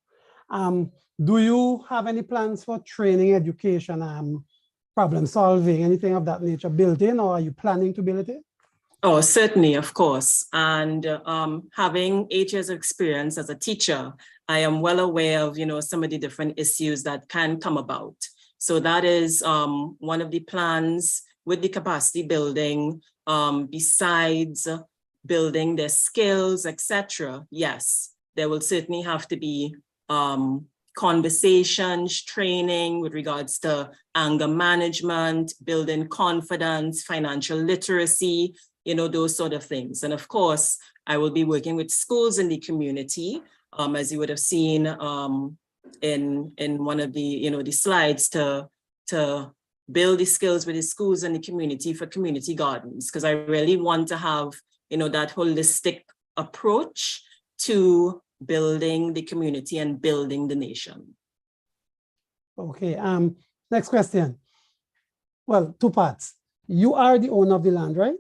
Do you have any plans for training, education, problem solving, anything of that nature built in, or are you planning to build it in? Oh, certainly, of course. And having 8 years of experience as a teacher, I am well aware of, some of the different issues that can come about. So that is one of the plans with the capacity building, besides building their skills, etc. Yes, there will certainly have to be conversations, training with regards to anger management, building confidence, financial literacy, those sort of things. And of course, I will be working with schools in the community, as you would have seen in one of the, the slides to build the skills with the schools and the community for community gardens, because I really want to have, that holistic approach to building the community and building the nation. Okay, next question. Well, 2 parts. You are the owner of the land, right?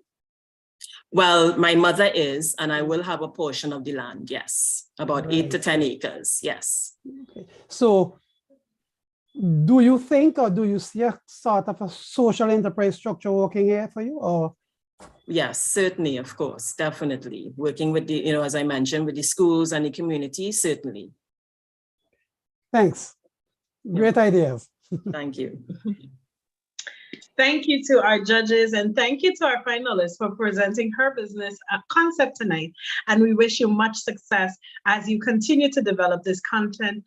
Well, my mother is, and I will have a portion of the land, yes. About 8 to 10 acres, yes. Okay. So do you think, or do you see a sort of a social enterprise structure working here for you, or Yes, certainly, of course, definitely. Working with the, as I mentioned, with the schools and the community, certainly. Thanks. Great ideas. Thank you. Thank you to our judges and thank you to our finalists for presenting her business concept tonight. And we wish you much success as you continue to develop this concept,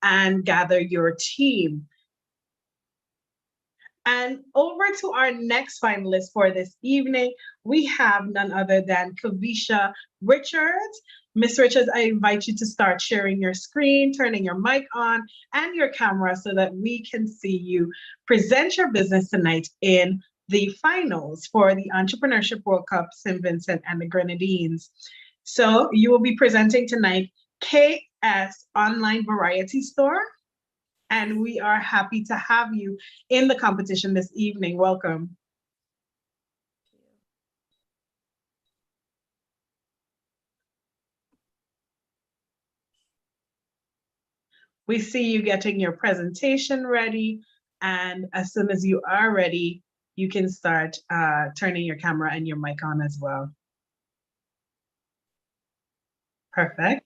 and gather your team. And over to our next finalist for this evening, we have none other than Kavisha Richards. Ms. Richards, I invite you to start sharing your screen, turning your mic on and your camera so that we can see you present your business tonight in the finals for the Entrepreneurship World Cup St. Vincent and the Grenadines. So you will be presenting tonight KS Online Variety Store. And we are happy to have you in the competition this evening. Welcome. We see you getting your presentation ready. And as soon as you are ready, you can start turning your camera and your mic on as well. Perfect.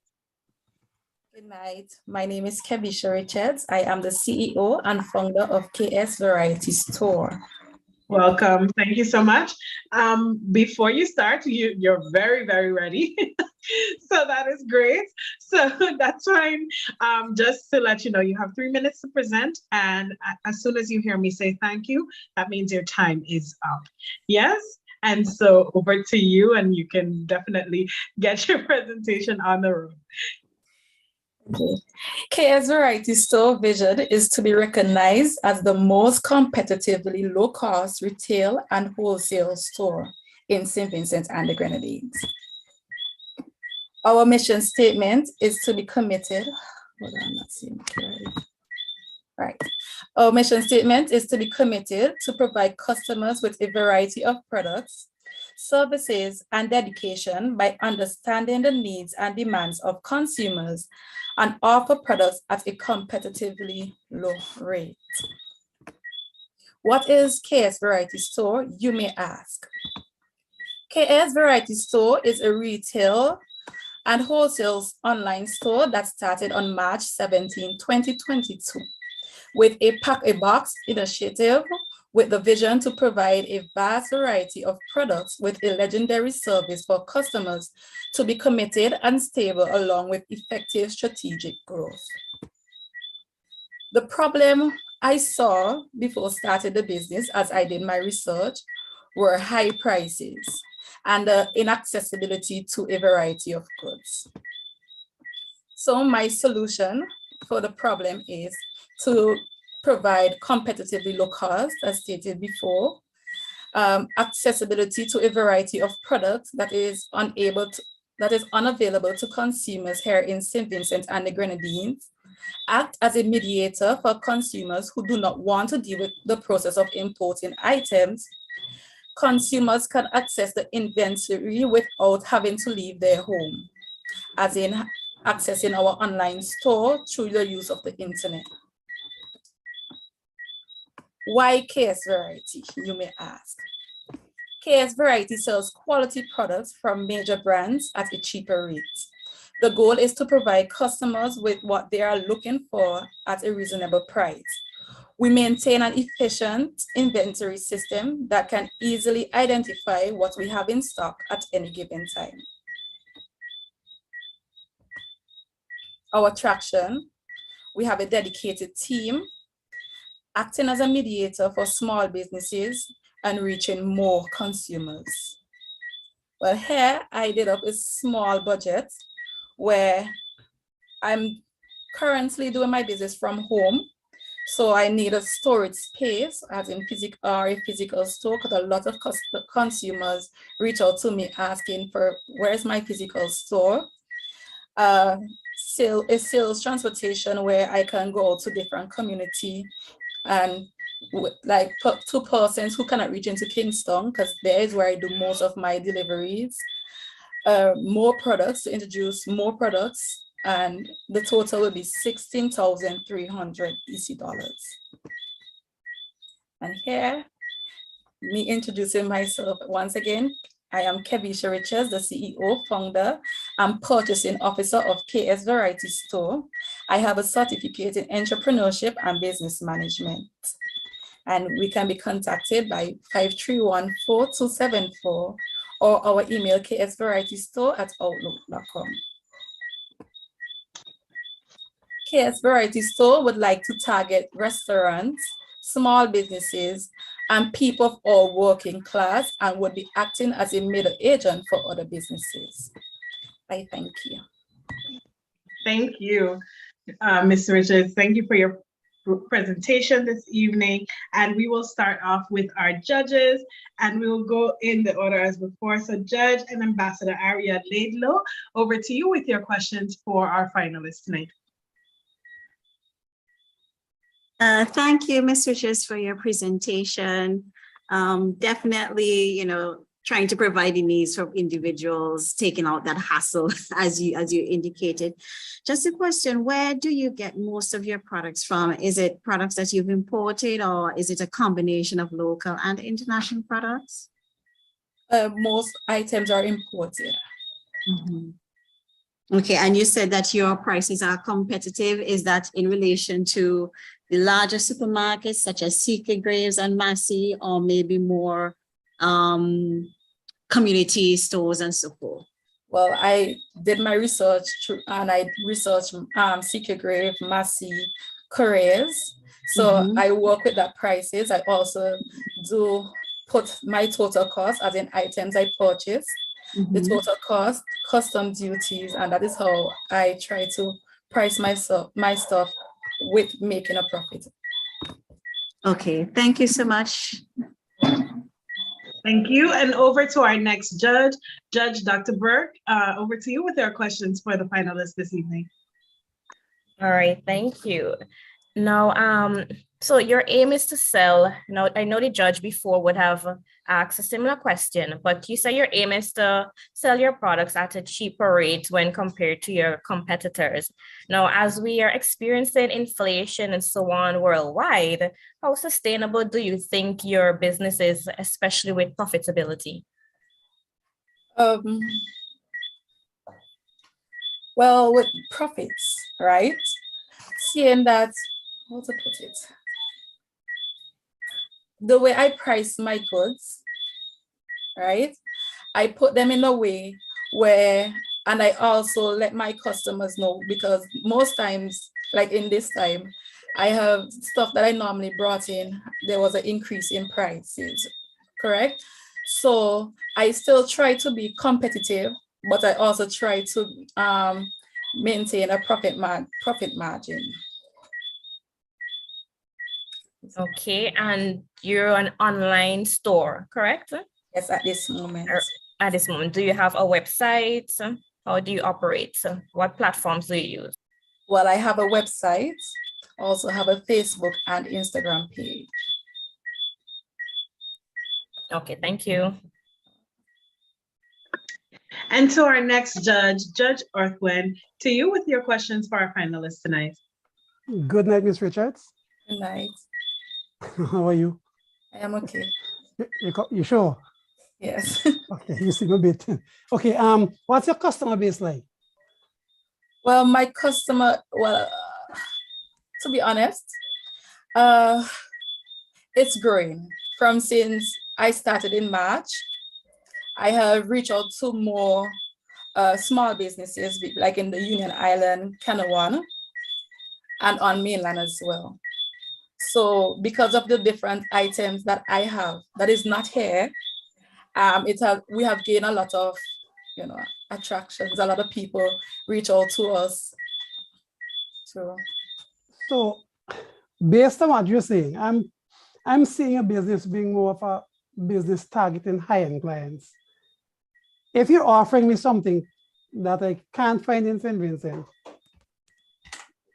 Good night. My name is Kavisha Richards. I am the CEO and founder of KS Variety Store. Welcome. Thank you so much. Before you start, you're very, very ready. So that is great. So that's fine. Just to let you know, you have 3 minutes to present. And as soon as you hear me say thank you, that means your time is up. Yes? And so over to you, and you can definitely get your presentation on the road. Okay. KS Variety Store vision is to be recognized as the most competitively low-cost retail and wholesale store in St. Vincent and the Grenadines. Our mission statement is to be committed. Hold on, I'm not seeing it clearly. Right. Our mission statement is to be committed to provide customers with a variety of products, services, and dedication by understanding the needs and demands of consumers and offer products at a competitively low rate. What is KS Variety Store, you may ask? KS Variety Store is a retail and wholesale online store that started on March 17, 2022, with a Pack a Box initiative with the vision to provide a vast variety of products with a legendary service for customers to be committed and stable along with effective strategic growth. The problem I saw before starting the business, as I did my research, were high prices and the inaccessibility to a variety of goods. So my solution for the problem is to provide competitively low cost, as stated before, accessibility to a variety of products that is unavailable to consumers here in St. Vincent and the Grenadines, act as a mediator for consumers who do not want to deal with the process of importing items. Consumers can access the inventory without having to leave their home, as in accessing our online store through the use of the internet. Why KS Variety, you may ask? KS Variety sells quality products from major brands at a cheaper rate. The goal is to provide customers with what they are looking for at a reasonable price. We maintain an efficient inventory system that can easily identify what we have in stock at any given time. Our traction, we have a dedicated team acting as a mediator for small businesses and reaching more consumers. Well, here I did up a small budget where I'm currently doing my business from home. So I need a storage space, as in a physical store, because a lot of consumers reach out to me asking for, where's my physical store? A sales transportation where I can go to different community and like 2 persons who cannot reach into Kingston, because there is where I do most of my deliveries. More products, to introduce more products, and the total will be $16,300 EC. And here me introducing myself once again. I am Kevisha Richards, the CEO, founder, and purchasing officer of KS Variety Store. I have a certificate in entrepreneurship and business management. And we can be contacted by 531-4274 or our email ksvarietystore@outlook.com. KS Variety Store would like to target restaurants, small businesses, and people of all working class, and would be acting as a middle agent for other businesses. I thank you. Thank you, Ms. Richards. Thank you for your presentation this evening. And we will start off with our judges, and we will go in the order as before. So Judge and Ambassador Aria Laidlow, over to you with your questions for our finalists tonight. Thank you, Ms. Richards, for your presentation. Definitely, trying to provide the needs for individuals, taking out that hassle, as you indicated. Just a question, where do you get most of your products from? Is it products that you've imported, or is it a combination of local and international products? Most items are imported. Mm-hmm. Okay, and you said that your prices are competitive. Is that in relation to the larger supermarkets such as CK Graves and Massey, or maybe more community stores and so forth? Well, I did my research and I researched CK Grave, Massey, Correas. So I work with that prices. I also do put my total cost as in items I purchase, the total cost, custom duties, and that is how I try to price my stuff with making a profit. Okay, thank you so much. Thank you. And over to our next judge, Judge Dr. Burke. Over to you with our questions for the finalists this evening. All right, thank you. Now, so your aim is to sell. Now, I know the judge before would have asked a similar question, but you say your aim is to sell your products at a cheaper rate when compared to your competitors. Now, as we are experiencing inflation and so on worldwide, how sustainable do you think your business is, especially with profitability? Well, with profits, right? Seeing that, how to put it? The way I price my goods, right? I put them in a way where, and I also let my customers know, because most times, like in this time, I have stuff that I normally brought in, there was an increase in prices, correct? So I still try to be competitive, but I also try to maintain a profit margin. Okay, and you're an online store, correct? Yes, at this moment. At this moment, do you have a website? How do you operate? What platforms do you use? Well, I have a website, also have a Facebook and Instagram page. Okay, thank you. And to our next judge, Judge Orthwin, to you with your questions for our finalists tonight. Good night, Ms. Richards. Good night. How are you? I am okay. You sure? Yes. Okay, you seem a bit. Okay, what's your customer base like? Well, my customer, to be honest, it's growing. From since I started in March, I have reached out to more small businesses, like in the Union Island, Kanawha, and on mainland as well. So because of the different items that I have that is not here, we have gained a lot of attractions. A lot of people reach out to us. So based on what you're saying, I'm seeing a business being more of a business targeting high-end clients. If you're offering me something that I can't find in St. Vincent,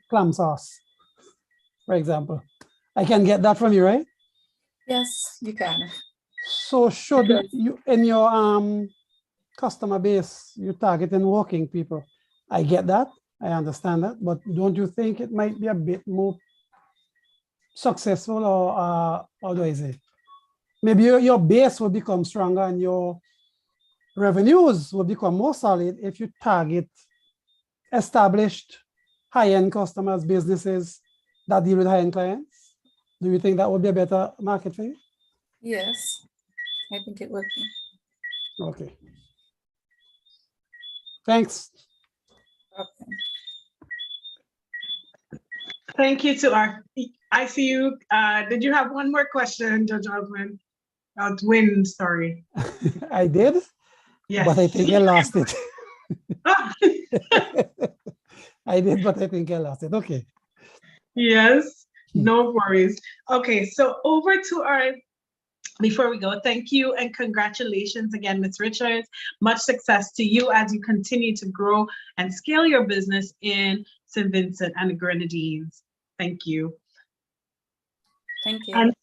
clam sauce, for example, I can get that from you, right? Yes, you can. So should you, in your customer base, you're targeting working people. I get that, I understand that, but don't you think it might be a bit more successful, or how do I say? maybe your base will become stronger and your revenues will become more solid if you target established high-end customers, businesses that deal with high-end clients? Do you think that would be a better market for you? Yes, I think it would be. Okay. Thanks. Okay. Thank you to our, I see you. Did you have one more question, Judge Osmond? Win, sorry. I did, Yes. but I think I lost it. Ah, I did, but I think I lost it. Okay. yes, no worries. Okay, so over to our, before we go, thank you and congratulations again, Ms. Richards. Much success to you as you continue to grow and scale your business in St. Vincent and the Grenadines. Thank you. Thank you. And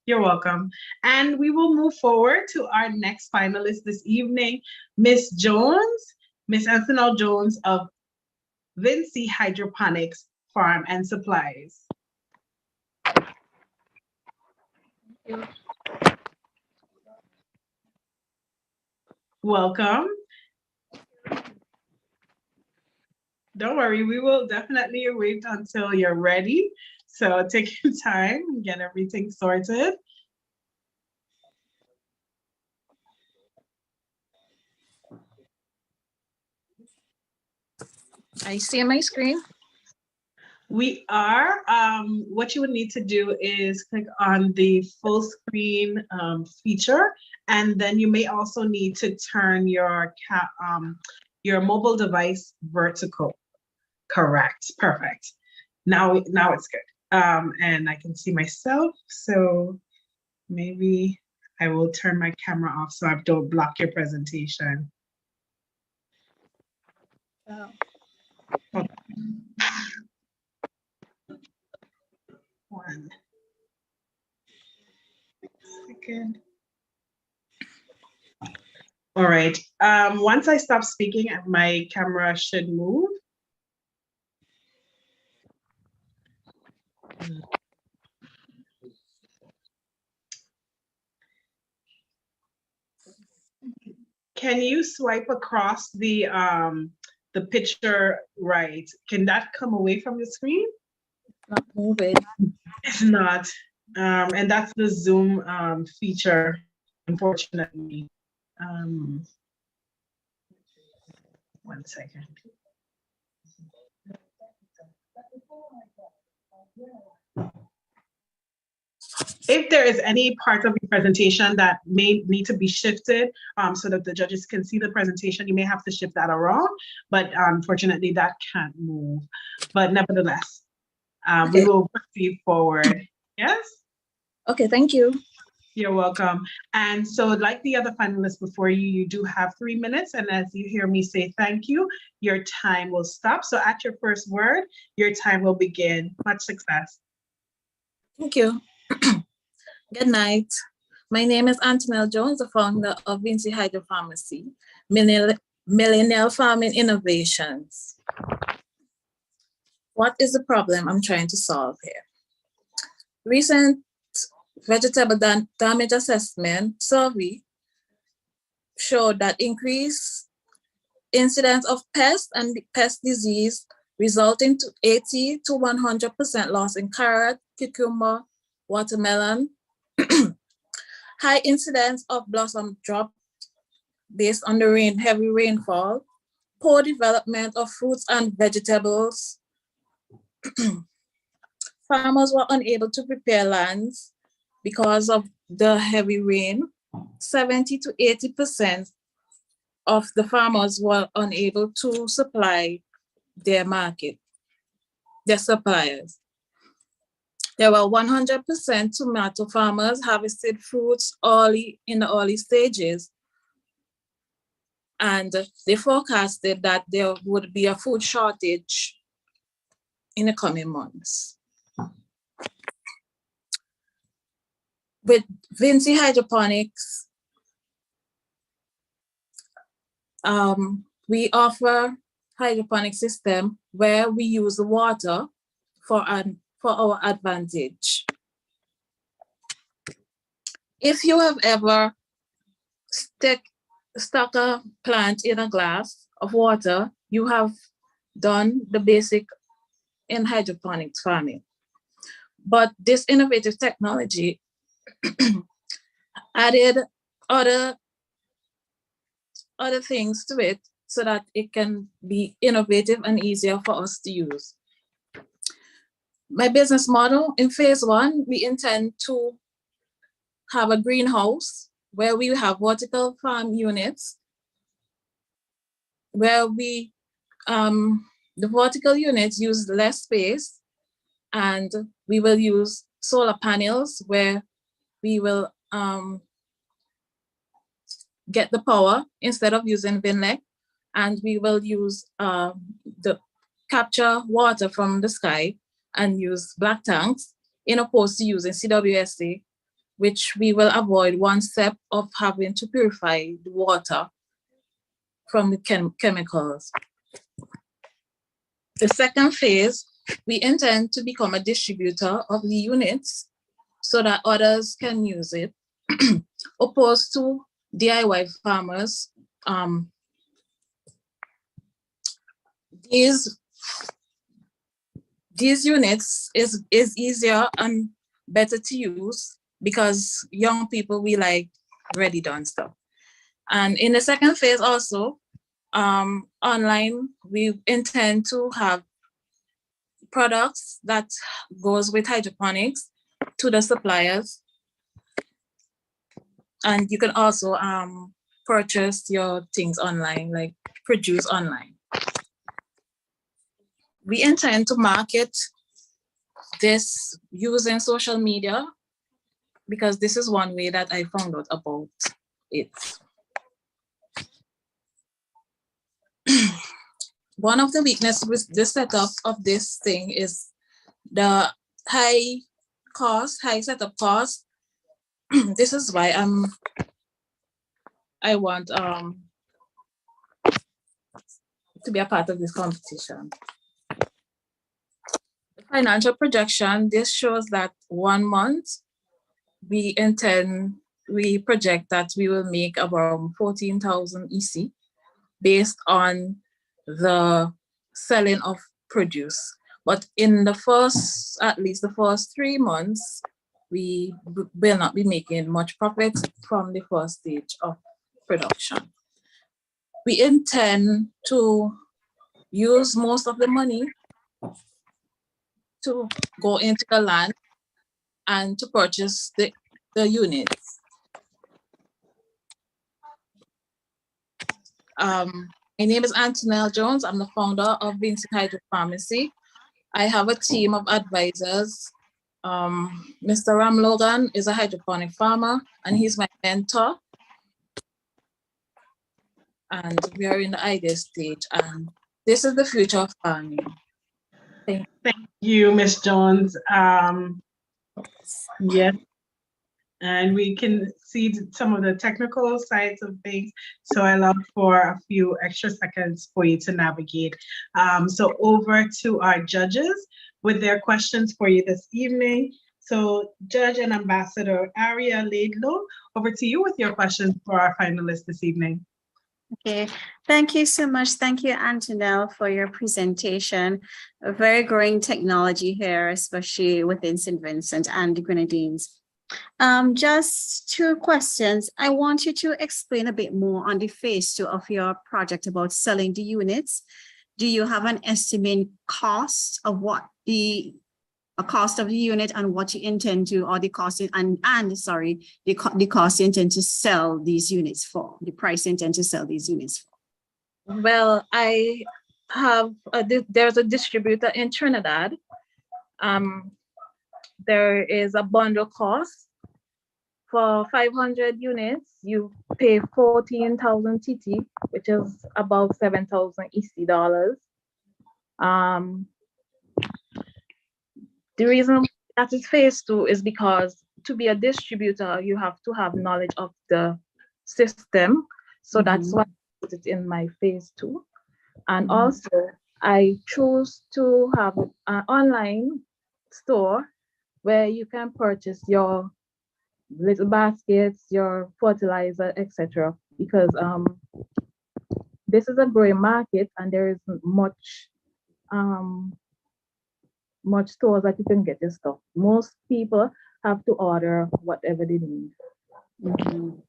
you're welcome. And we will move forward to our next finalist this evening, Ms. Jones, Ms. Anthony Jones of Vincent Hydroponics Farm and Supplies. Thank you. Welcome. Don't worry, we will definitely wait until you're ready. So take your time and get everything sorted. I see my screen. We are, what you would need to do is click on the full screen feature, and then you may also need to turn your mobile device vertical. Correct, perfect. Now it's good. And I can see myself, so maybe I will turn my camera off so I don't block your presentation. Oh. Okay. One second. All right. Once I stop speaking, my camera should move. Can you swipe across the picture right? Can that come away from the screen? Not moving. It's not. And that's the Zoom feature, unfortunately. One second. If there is any part of your presentation that may need to be shifted so that the judges can see the presentation, you may have to shift that around, but unfortunately that can't move. But nevertheless, Okay. we will proceed forward. Yes? Okay, thank you. You're welcome. And so like the other finalists before you, you do have 3 minutes. And as you hear me say thank you, your time will stop. So at your first word, your time will begin. Much success. Thank you. Good night. My name is Antonelle Jones, the founder of Vincent Hydro Pharmacy, Millennial Farming Innovations. What is the problem I'm trying to solve here? Recent vegetable damage assessment survey showed that increased incidence of pest and pest disease resulting to 80 to 100% loss in carrot, cucumber, watermelon, high incidence of blossom drop based on the heavy rainfall, poor development of fruits and vegetables. Farmers were unable to prepare lands because of the heavy rain. 70 to 80% of the farmers were unable to supply their market, their suppliers. There were 100% tomato farmers harvested fruits in the early stages, and they forecasted that there would be a food shortage in the coming months. With Vincent Hydroponics, we offer hydroponic system where we use the water for our advantage. If you have ever stuck a plant in a glass of water, you have done the basic in hydroponics farming. But this innovative technology added other things to it so that it can be innovative and easier for us to use. My business model in phase 1, we intend to have a greenhouse where we have vertical farm units where we the vertical units use less space, and we will use solar panels where we will get the power instead of using Vinlec, and we will use the capture water from the sky and use black tanks in opposed to using CWSA, which we will avoid one step of having to purify the water from the chemicals. The second phase, we intend to become a distributor of the units so that others can use it, opposed to DIY farmers. These units is easier and better to use because young people, we like ready done stuff. And in the second phase also, online, we intend to have products that goes with hydroponics to the suppliers. And you can also purchase your things online, like produce online. We intend to market this using social media because this is one way that I found out about it. One of the weaknesses with the setup of this thing is the high setup cost. This is why I want to be a part of this competition. The financial projection, this shows that 1 month, we project that we will make about 14,000 EC based on the selling of produce. But in the first, at least the first 3 months, we will not be making much profit from the first stage of production. We intend to use most of the money to go into the land and to purchase the units. My name is Antonelle Jones. I'm the founder of Vincent Hydro Pharmacy. I have a team of advisors. Mr. Ram Logan is a hydroponic farmer and he's my mentor. And we are in the idea stage, and this is the future of farming. Thank you, Ms. Jones. Yes. And we can see some of the technical sides of things. So I love for a few extra seconds for you to navigate. So over to our judges with their questions for you this evening. So Judge and Ambassador Aria Laidlow, over to you with your questions for our finalists this evening. Okay, thank you so much. Thank you, Antonelle, for your presentation. A very growing technology here, especially within St. Vincent and the Grenadines. Just 2 questions. I want you to explain a bit more on the phase 2 of your project about selling the units. Do you have an estimate cost of what the cost of the unit and what you intend to, or the cost the cost you intend to sell these units for, the price you intend to sell these units for? Well, I have there's a distributor in Trinidad. There is a bundle cost for 500 units. You pay 14,000 TT, which is about 7,000 EC dollars. The reason that is phase 2 is because to be a distributor, you have to have knowledge of the system. So that's why I put it in my phase 2. And also, I chose to have an online store where you can purchase your little baskets, your fertilizer, etc. Because this is a growing market and there isn't much stores that you can get your stuff. Most people have to order whatever they need. Mhm.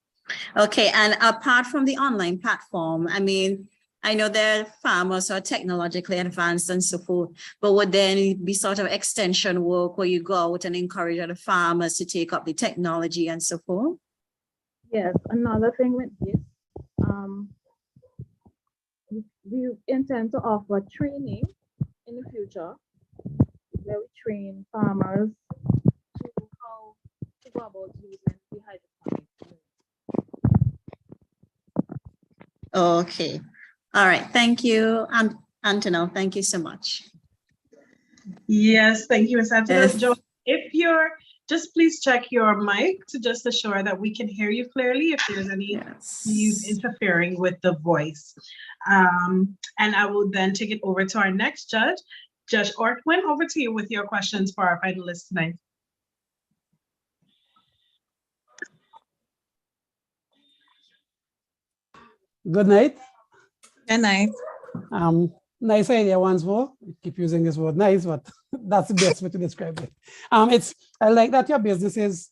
Okay, and apart from the online platform, I mean, I know there are farmers who are technologically advanced and so forth, but would there be sort of extension work where you go out and encourage other farmers to take up the technology and so forth? Yes, another thing with this, we intend to offer training in the future where we train farmers to how to go about using the hydroponics. Okay. All right. Thank you, Antonel. Thank you so much. Yes, thank you, Ms. Antonel. Yes. Joe, if you're, just please check your mic to just assure that we can hear you clearly if there's any news interfering with the voice. And I will then take it over to our next judge. Judge Ortwin, over to you with your questions for our finalists tonight. Good night. Good night. Nice idea once more. I keep using this word nice, but that's the best way to describe it. I like that your business is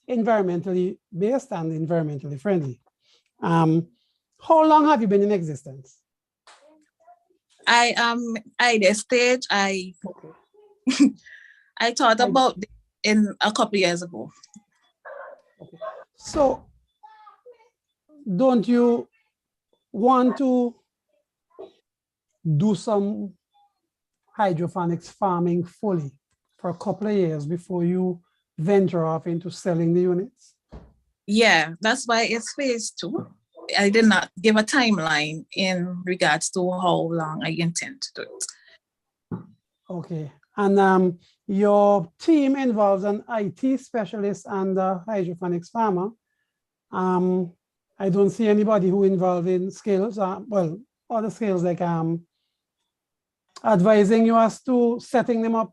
environmentally based and environmentally friendly. How long have you been in existence? I am at this stage. I thought about it in a couple of years ago. Okay. So don't you want to do some hydroponics farming fully for a couple of years before you venture off into selling the units? Yeah, that's why it's phase 2. I did not give a timeline in regards to how long I intend to do it. Okay. And your team involves an IT specialist and a hydroponics farmer. I don't see anybody who involved in skills, well, other skills like advising you as to setting them up,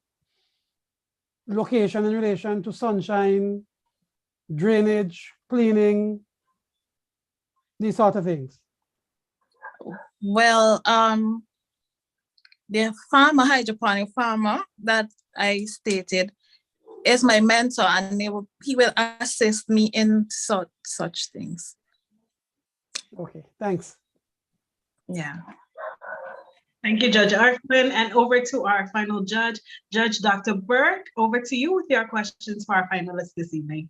location in relation to sunshine, drainage, cleaning, these sort of things. Well, the hydroponic farmer that I stated is my mentor, and he will assist me in such things. Okay, thanks. Yeah. Thank you, Judge Arfman. And over to our final judge, Judge Dr. Burke, over to you with your questions for our finalists this evening.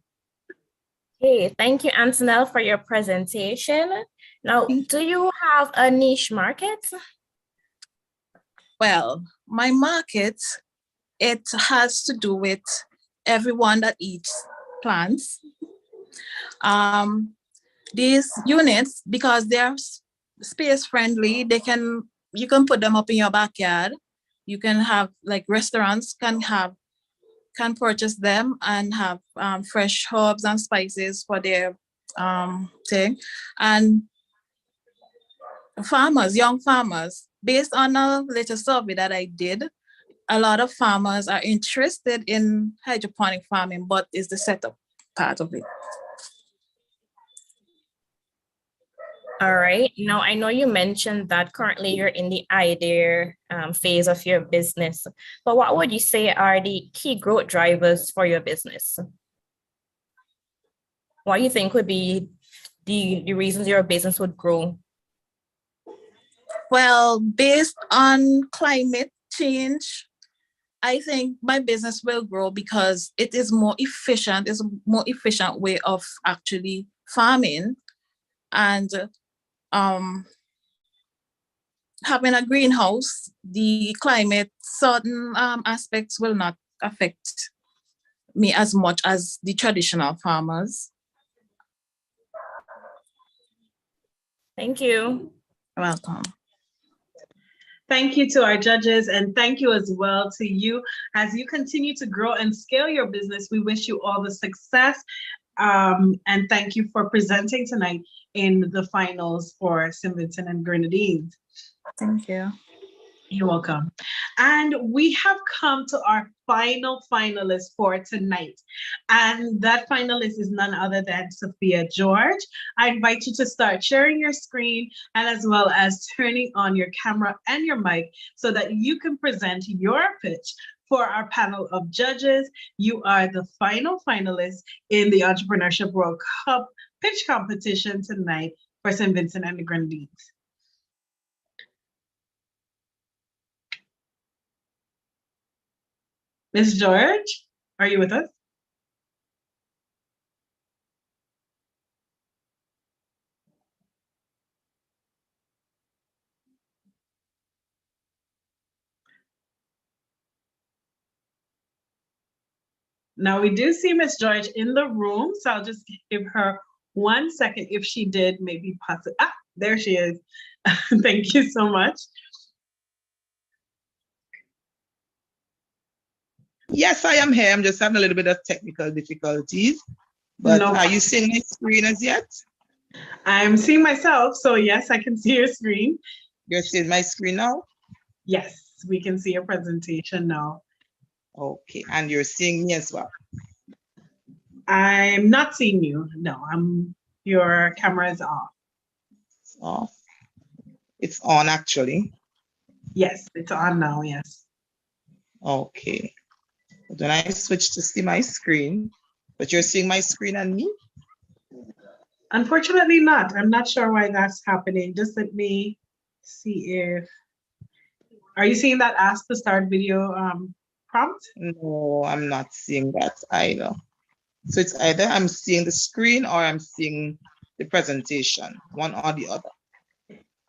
Hey, thank you, Antonel, for your presentation. Now, do you have a niche market? Well, my market, it has to do with everyone that eats plants. These units, because they're space friendly, you can put them up in your backyard. You can have, like, restaurants can purchase them and have fresh herbs and spices for their thing. And farmers, young farmers, based on a little survey that I did, a lot of farmers are interested in hydroponic farming, but it's the setup part of it. All right. Now, I know you mentioned that currently you're in the idea phase of your business, but what would you say are the key growth drivers for your business? What do you think would be the reasons your business would grow? Well, based on climate change, I think my business will grow because it is more efficient. It's a more efficient way of actually farming, and having a greenhouse, the climate, certain aspects will not affect me as much as the traditional farmers. Thank you. You're welcome. Thank you to our judges, and thank you as well to you as you continue to grow and scale your business. We wish you all the success, and thank you for presenting tonight in the finals for St. Vincent and Grenadines. Thank you. You're welcome. And we have come to our final finalist for tonight. And that finalist is none other than Sophia George. I invite you to start sharing your screen and as well as turning on your camera and your mic so that you can present your pitch for our panel of judges. You are the final finalist in the Entrepreneurship World Cup pitch competition tonight for St. Vincent and the Grenadines. Ms. George, are you with us? Now we do see Ms. George in the room, so I'll just give her 1 second if she did maybe possibly. Ah, there she is. Thank you so much. Yes, I am here. I'm just having a little bit of technical difficulties. But No are you seeing my screen as yet? I'm seeing myself, so yes, I can see your screen. You're seeing my screen now? Yes, we can see your presentation now. Okay, and you're seeing me as well? I'm not seeing you. No, your camera is off. It's off. It's on actually. Yes, it's on now, yes. Okay. But when I switch to see my screen, but you're seeing my screen and me? Unfortunately not. I'm not sure why that's happening. Just let me see if, are you seeing that ask to start video prompt? No, I'm not seeing that either. So it's either I'm seeing the screen or I'm seeing the presentation, one or the other.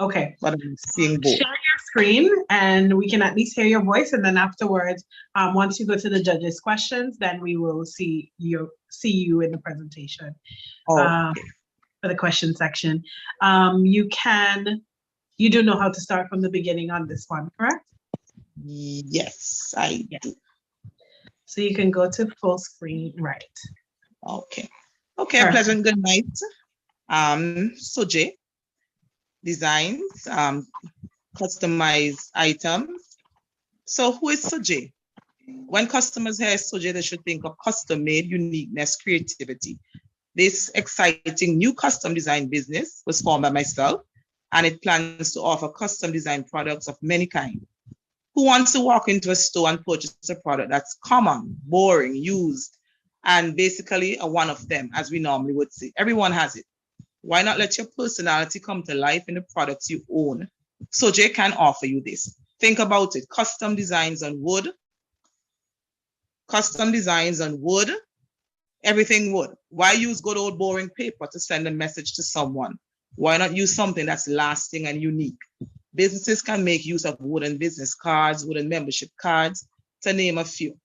Okay. But I'm seeing both. Share your screen and we can at least hear your voice. And then afterwards, once you go to the judges' questions, then we will see you in the presentation. Okay. For the question section. You do know how to start from the beginning on this one, correct? Yes, I do. So you can go to full screen, right? Okay. Okay, a pleasant good night. Soje Designs, customized items. So who is Soje? When customers hear Soje, they should think of custom-made uniqueness, creativity. This exciting new custom design business was formed by myself, and it plans to offer custom design products of many kinds. Who wants to walk into a store and purchase a product that's common, boring, used, and basically a one of them, as we normally would say? Everyone has it. Why not let your personality come to life in the products you own? Soje can offer you this. Think about it. Custom designs on wood, everything wood. Why use good old boring paper to send a message to someone? Why not use something that's lasting and unique? Businesses can make use of wooden business cards, wooden membership cards, to name a few.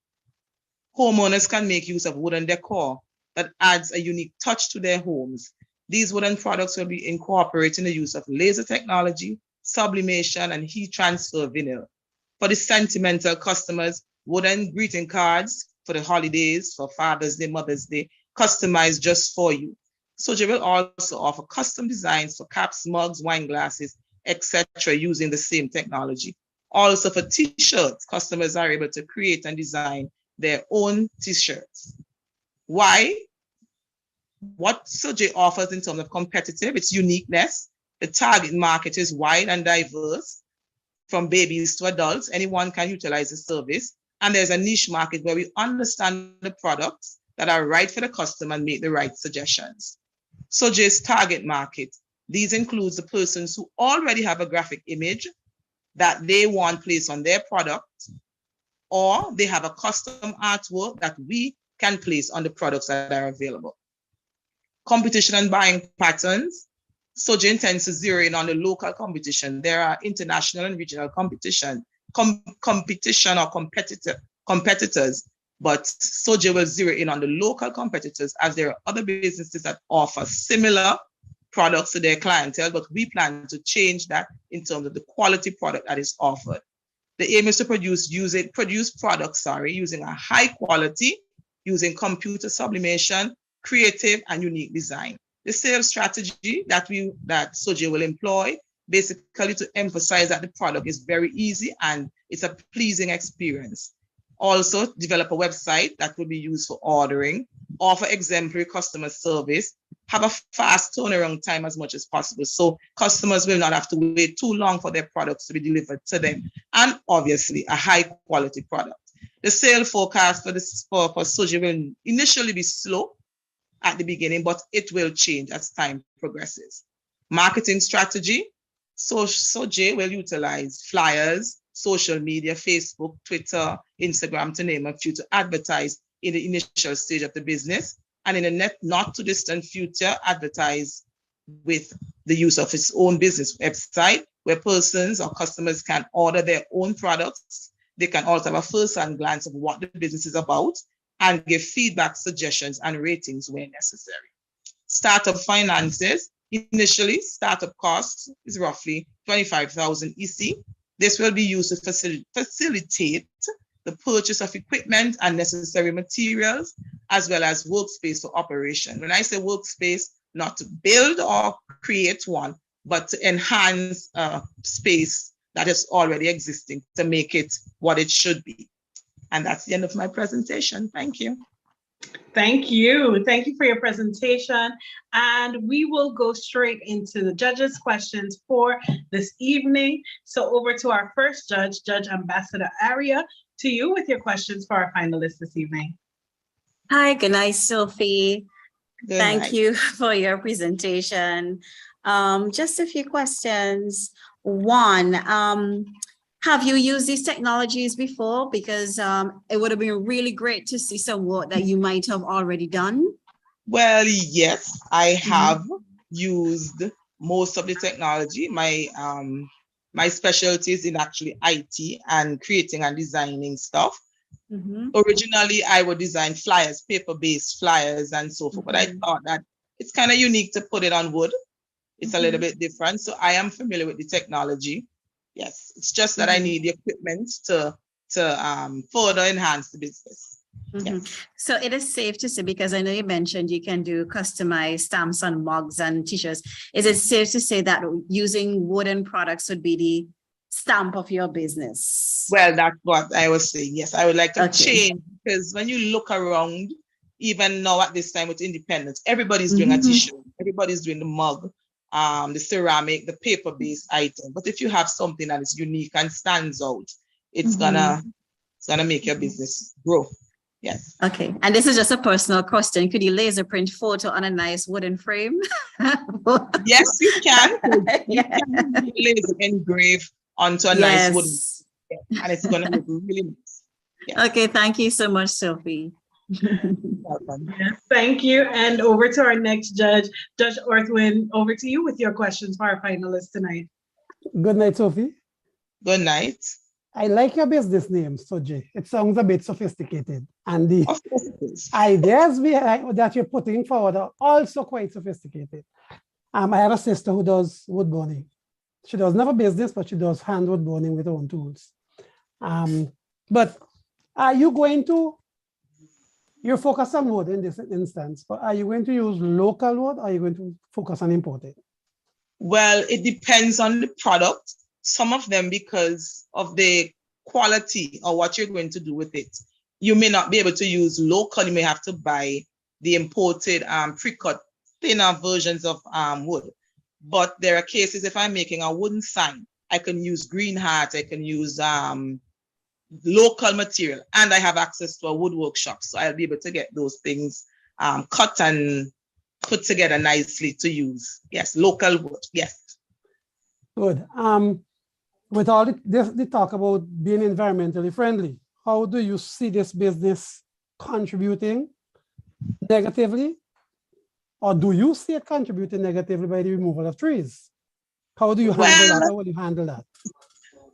Homeowners can make use of wooden decor that adds a unique touch to their homes. These wooden products will be incorporating the use of laser technology, sublimation, and heat transfer vinyl. For the sentimental customers, wooden greeting cards for the holidays, for Father's Day, Mother's Day, customized just for you. Soje will also offer custom designs for caps, mugs, wine glasses, etc., using the same technology. Also for t-shirts, customers are able to create and design their own t-shirts. Why? What Soje offers in terms of competitive, its uniqueness. The target market is wide and diverse, from babies to adults. Anyone can utilize the service. And there's a niche market where we understand the products that are right for the customer and make the right suggestions. Soje's target market. These includes the persons who already have a graphic image that they want placed on their product, or they have a custom artwork that we can place on the products that are available. Competition and buying patterns. Soje intends to zero in on the local competition. There are international and regional competition or competitors, but Soje will zero in on the local competitors, as there are other businesses that offer similar products to their clientele, but we plan to change that in terms of the quality product that is offered. The aim is to produce products using a high quality, using computer sublimation, creative and unique design. The sales strategy that Soje will employ basically to emphasize that the product is very easy and it's a pleasing experience. Also, develop a website that will be used for ordering, offer exemplary customer service, have a fast turnaround time as much as possible, so customers will not have to wait too long for their products to be delivered to them, and obviously a high quality product. The sale forecast for Soji will initially be slow at the beginning, but it will change as time progresses. Marketing strategy. So Soji will utilize flyers, social media, Facebook, Twitter, Instagram, to name a few, to advertise in the initial stage of the business, and in the not too distant future, advertise with the use of its own business website, where persons or customers can order their own products. They can also have a first-hand glance of what the business is about and give feedback, suggestions, and ratings where necessary. Startup finances. Initially, startup costs is roughly 25,000 EC. This will be used to facilitate the purchase of equipment and necessary materials, as well as workspace for operation. When I say workspace, not to build or create one, but to enhance space that is already existing to make it what it should be. And that's the end of my presentation. Thank you. Thank you. Thank you for your presentation. And we will go straight into the judges' questions for this evening. So over to our first judge, Judge Ambassador Aria, to you with your questions for our finalists this evening. Hi, good night, Sophie. Good Thank night. you for your presentation. Just a few questions. One, have you used these technologies before? Because it would have been really great to see some work that you might have already done. Well, yes, I have used most of the technology. My specialty is in actually IT and creating and designing stuff. Originally, I would design flyers, paper-based flyers and so forth, but I thought that it's kind of unique to put it on wood. It's a little bit different. So I am familiar with the technology. Yes, it's just that I need the equipment to further enhance the business. Yes. So it is safe to say, because I know you mentioned you can do customized stamps on mugs and t-shirts. Is it safe to say that using wooden products would be the stamp of your business? Well, that's what I was saying. Yes, I would like to change, because when you look around, even now at this time with independence, everybody's doing a t-shirt, everybody's doing the mug, the ceramic, the paper-based item. But if you have something that is unique and stands out, it's gonna make your business grow. Yes. Okay. And this is just a personal question. Could you laser print photo on a nice wooden frame? Yes, you can. You can laser engrave onto a nice wooden, and it's gonna look really nice. Yeah. Okay. Thank you so much, Sophie. Welcome. Yes, thank you. And over to our next judge, Judge Orthwin, over to you with your questions for our finalists tonight. Good night, Sophie. Good night. I like your business name, Soji. It sounds a bit sophisticated. And the ideas that you're putting forward are also quite sophisticated. I have a sister who does wood burning. She doesn't have a business, but she does hand wood burning with her own tools. But are you going to, you're focused on wood in this instance, but are you going to use local wood, or are you going to focus on imported? Well, it depends on the product. Some of them, because of the quality or what you're going to do with it, you may not be able to use local. You may have to buy the imported pre-cut thinner versions of wood. But there are cases, if I'm making a wooden sign, I can use green heart, I can use local material, and I have access to a wood workshop. So I'll be able to get those things cut and put together nicely to use. Yes, local wood, yes. Good. With all the talk about being environmentally friendly, how do you see this business contributing negatively? Or do you see it contributing negatively by the removal of trees? How do you handle that? How will you handle that?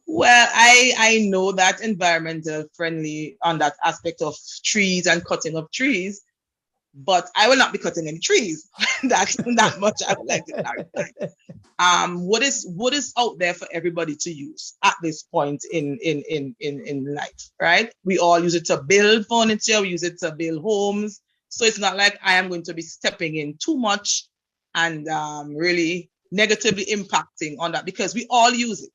Well, I know that environmental friendly on that aspect of trees and cutting of trees, but I will not be cutting any trees. That's that much I would like to clarify. Wood is out there for everybody to use at this point in life, right? We all use it to build furniture, we use it to build homes. So it's not like I am going to be stepping in too much and really negatively impacting on that, because we all use it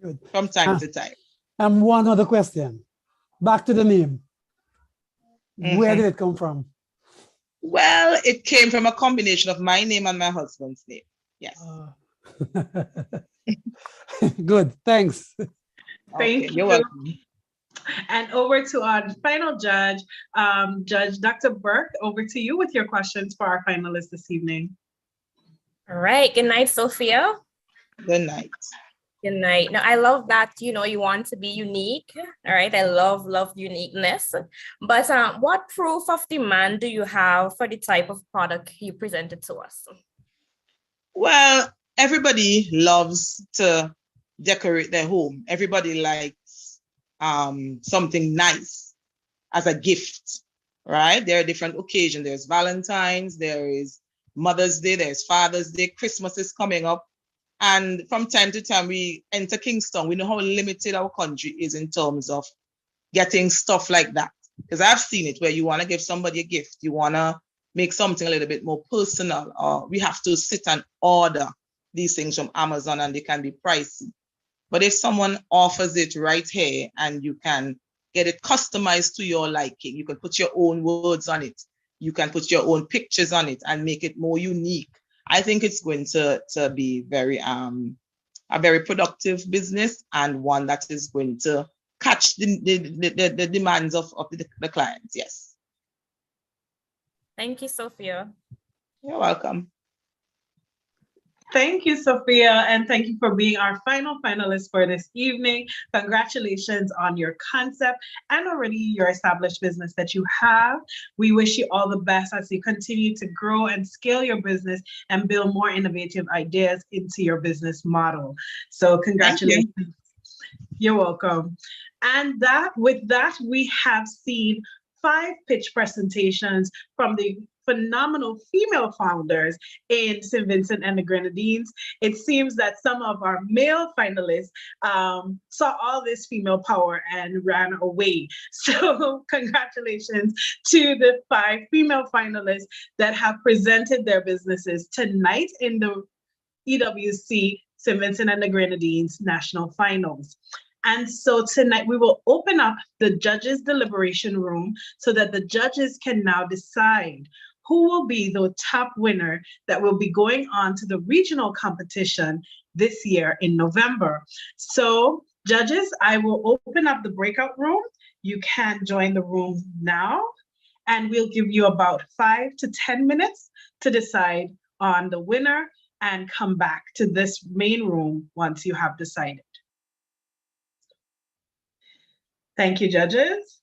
Good. from time to time. One other question. Back to the name. Where did it come from? Well, it came from a combination of my name and my husband's name. Yes. Good. Thanks. Thank you. You're welcome. And over to our final judge, Judge Dr. Burke, over to you with your questions for our finalists this evening. All right. Good night, Sophia. Good night. Good night. Now, I love that, you know, you want to be unique. All right. I love uniqueness. But what proof of demand do you have for the type of product you presented to us? Well, everybody loves to decorate their home. Everybody likes something nice as a gift, right? There are different occasions. There's Valentine's, there is Mother's Day, there's Father's Day, Christmas is coming up. And from time to time, we enter Kingston. We know how limited our country is in terms of getting stuff like that. Because I've seen it where you want to give somebody a gift, you want to make something a little bit more personal, or we have to sit and order these things from Amazon and they can be pricey. But if someone offers it right here and you can get it customized to your liking, you can put your own words on it, you can put your own pictures on it and make it more unique. I think it's going to be very a very productive business, and one that is going to catch the demands of the clients. Yes. Thank you, Sophia. You're welcome. Thank you, Sophia, and thank you for being our final finalist for this evening. Congratulations on your concept and already your established business that you have. We wish you all the best as you continue to grow and scale your business and build more innovative ideas into your business model. So congratulations. You're welcome. And with that, we have seen 5 pitch presentations from the phenomenal female founders in St. Vincent and the Grenadines. It seems that some of our male finalists saw all this female power and ran away. So congratulations to the 5 female finalists that have presented their businesses tonight in the EWC St. Vincent and the Grenadines National Finals. And so tonight we will open up the judges' deliberation room so that the judges can now decide who will be the top winner that will be going on to the regional competition this year in November. So judges, I will open up the breakout room. You can join the room now, and we'll give you about 5 to 10 minutes to decide on the winner and come back to this main room once you have decided. Thank you, judges.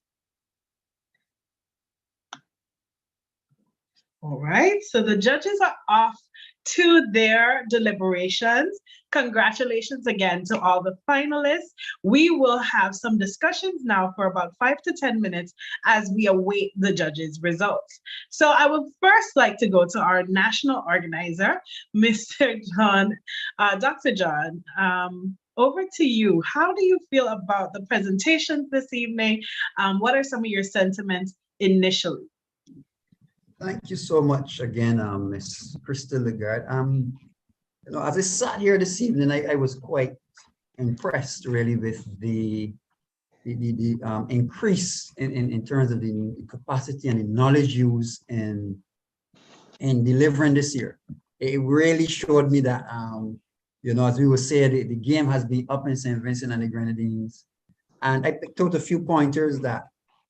All right, so the judges are off to their deliberations. Congratulations again to all the finalists. We will have some discussions now for about 5 to 10 minutes as we await the judges' results. So I would first like to go to our national organizer, Mr. John, Dr. John. Over to you. How do you feel about the presentations this evening? What are some of your sentiments initially? Thank you so much again, Ms. Crystal Lagarde. You know, as I sat here this evening, I was quite impressed really with the increase in terms of the capacity and the knowledge used in delivering this year. It really showed me that, you know, as we would say, the game has been up in St. Vincent and the Grenadines. And I picked out a few pointers that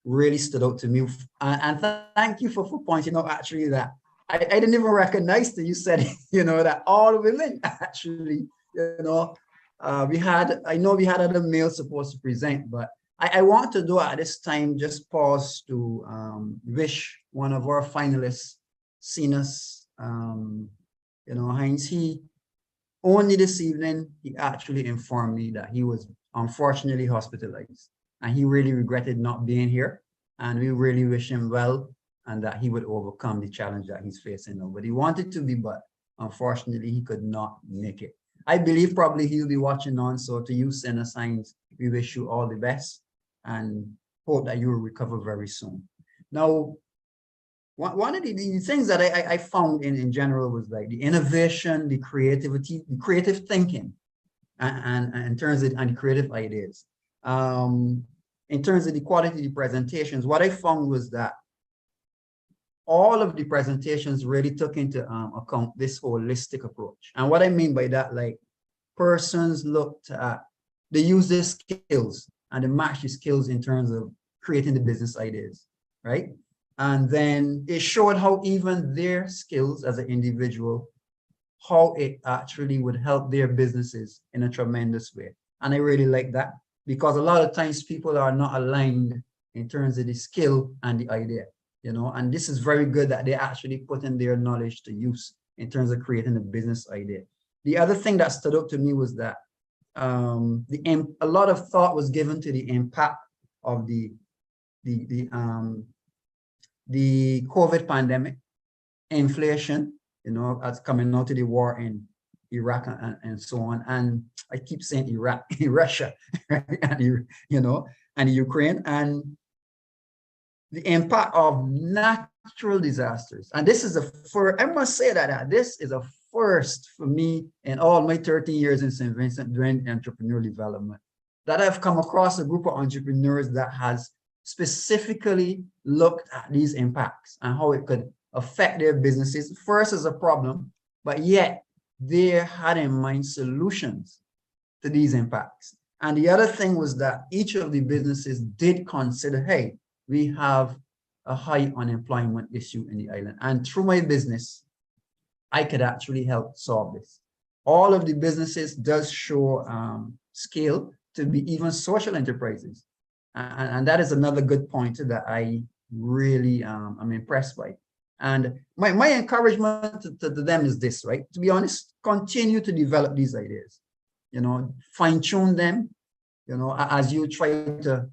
really stood out to me. And thank you for pointing out actually that I didn't even recognize that you said, you know, that all women actually, you know, I know we had other males supposed to present, but I want to do at this time, just pause to wish one of our finalists, Sinus, you know, Heinz, he only this evening, he actually informed me that he was unfortunately hospitalized and he really regretted not being here. And we really wish him well and that he would overcome the challenge that he's facing now. But he wanted to be, but unfortunately he could not make it. I believe probably he'll be watching on. So to you, Senna Signs, we wish you all the best and hope that you will recover very soon. Now, one of the things that I found in general was like the innovation, the creativity, the creative thinking, and in terms of and creative ideas. In terms of the quality of the presentations, what I found was that all of the presentations really took into account this holistic approach. And what I mean by that, like persons looked at, they use their skills and they match the skills in terms of creating the business ideas, right? And then it showed how even their skills as an individual, how it actually would help their businesses in a tremendous way. And I really like that because a lot of times people are not aligned in terms of the skill and the idea, you know, and this is very good that they actually put in their knowledge to use in terms of creating a business idea. The other thing that stood out to me was that a lot of thought was given to the impact of the COVID pandemic, inflation, you know, as coming out of the war in Iraq and so on. And I keep saying Iraq, Russia, right? And you know, and Ukraine, and the impact of natural disasters. And this is a first, I must say that this is a first for me in all my 13 years in St. Vincent doing entrepreneurial development, that I've come across a group of entrepreneurs that has specifically looked at these impacts and how it could affect their businesses, first as a problem, but yet they had in mind solutions to these impacts. And the other thing was that each of the businesses did consider, hey, we have a high unemployment issue in the island. And through my business, I could actually help solve this. All of the businesses does show scale to be even social enterprises. And that is another good point that I really am impressed by. And my encouragement to them is this, right? To be honest, continue to develop these ideas, you know, fine tune them, you know, as you try to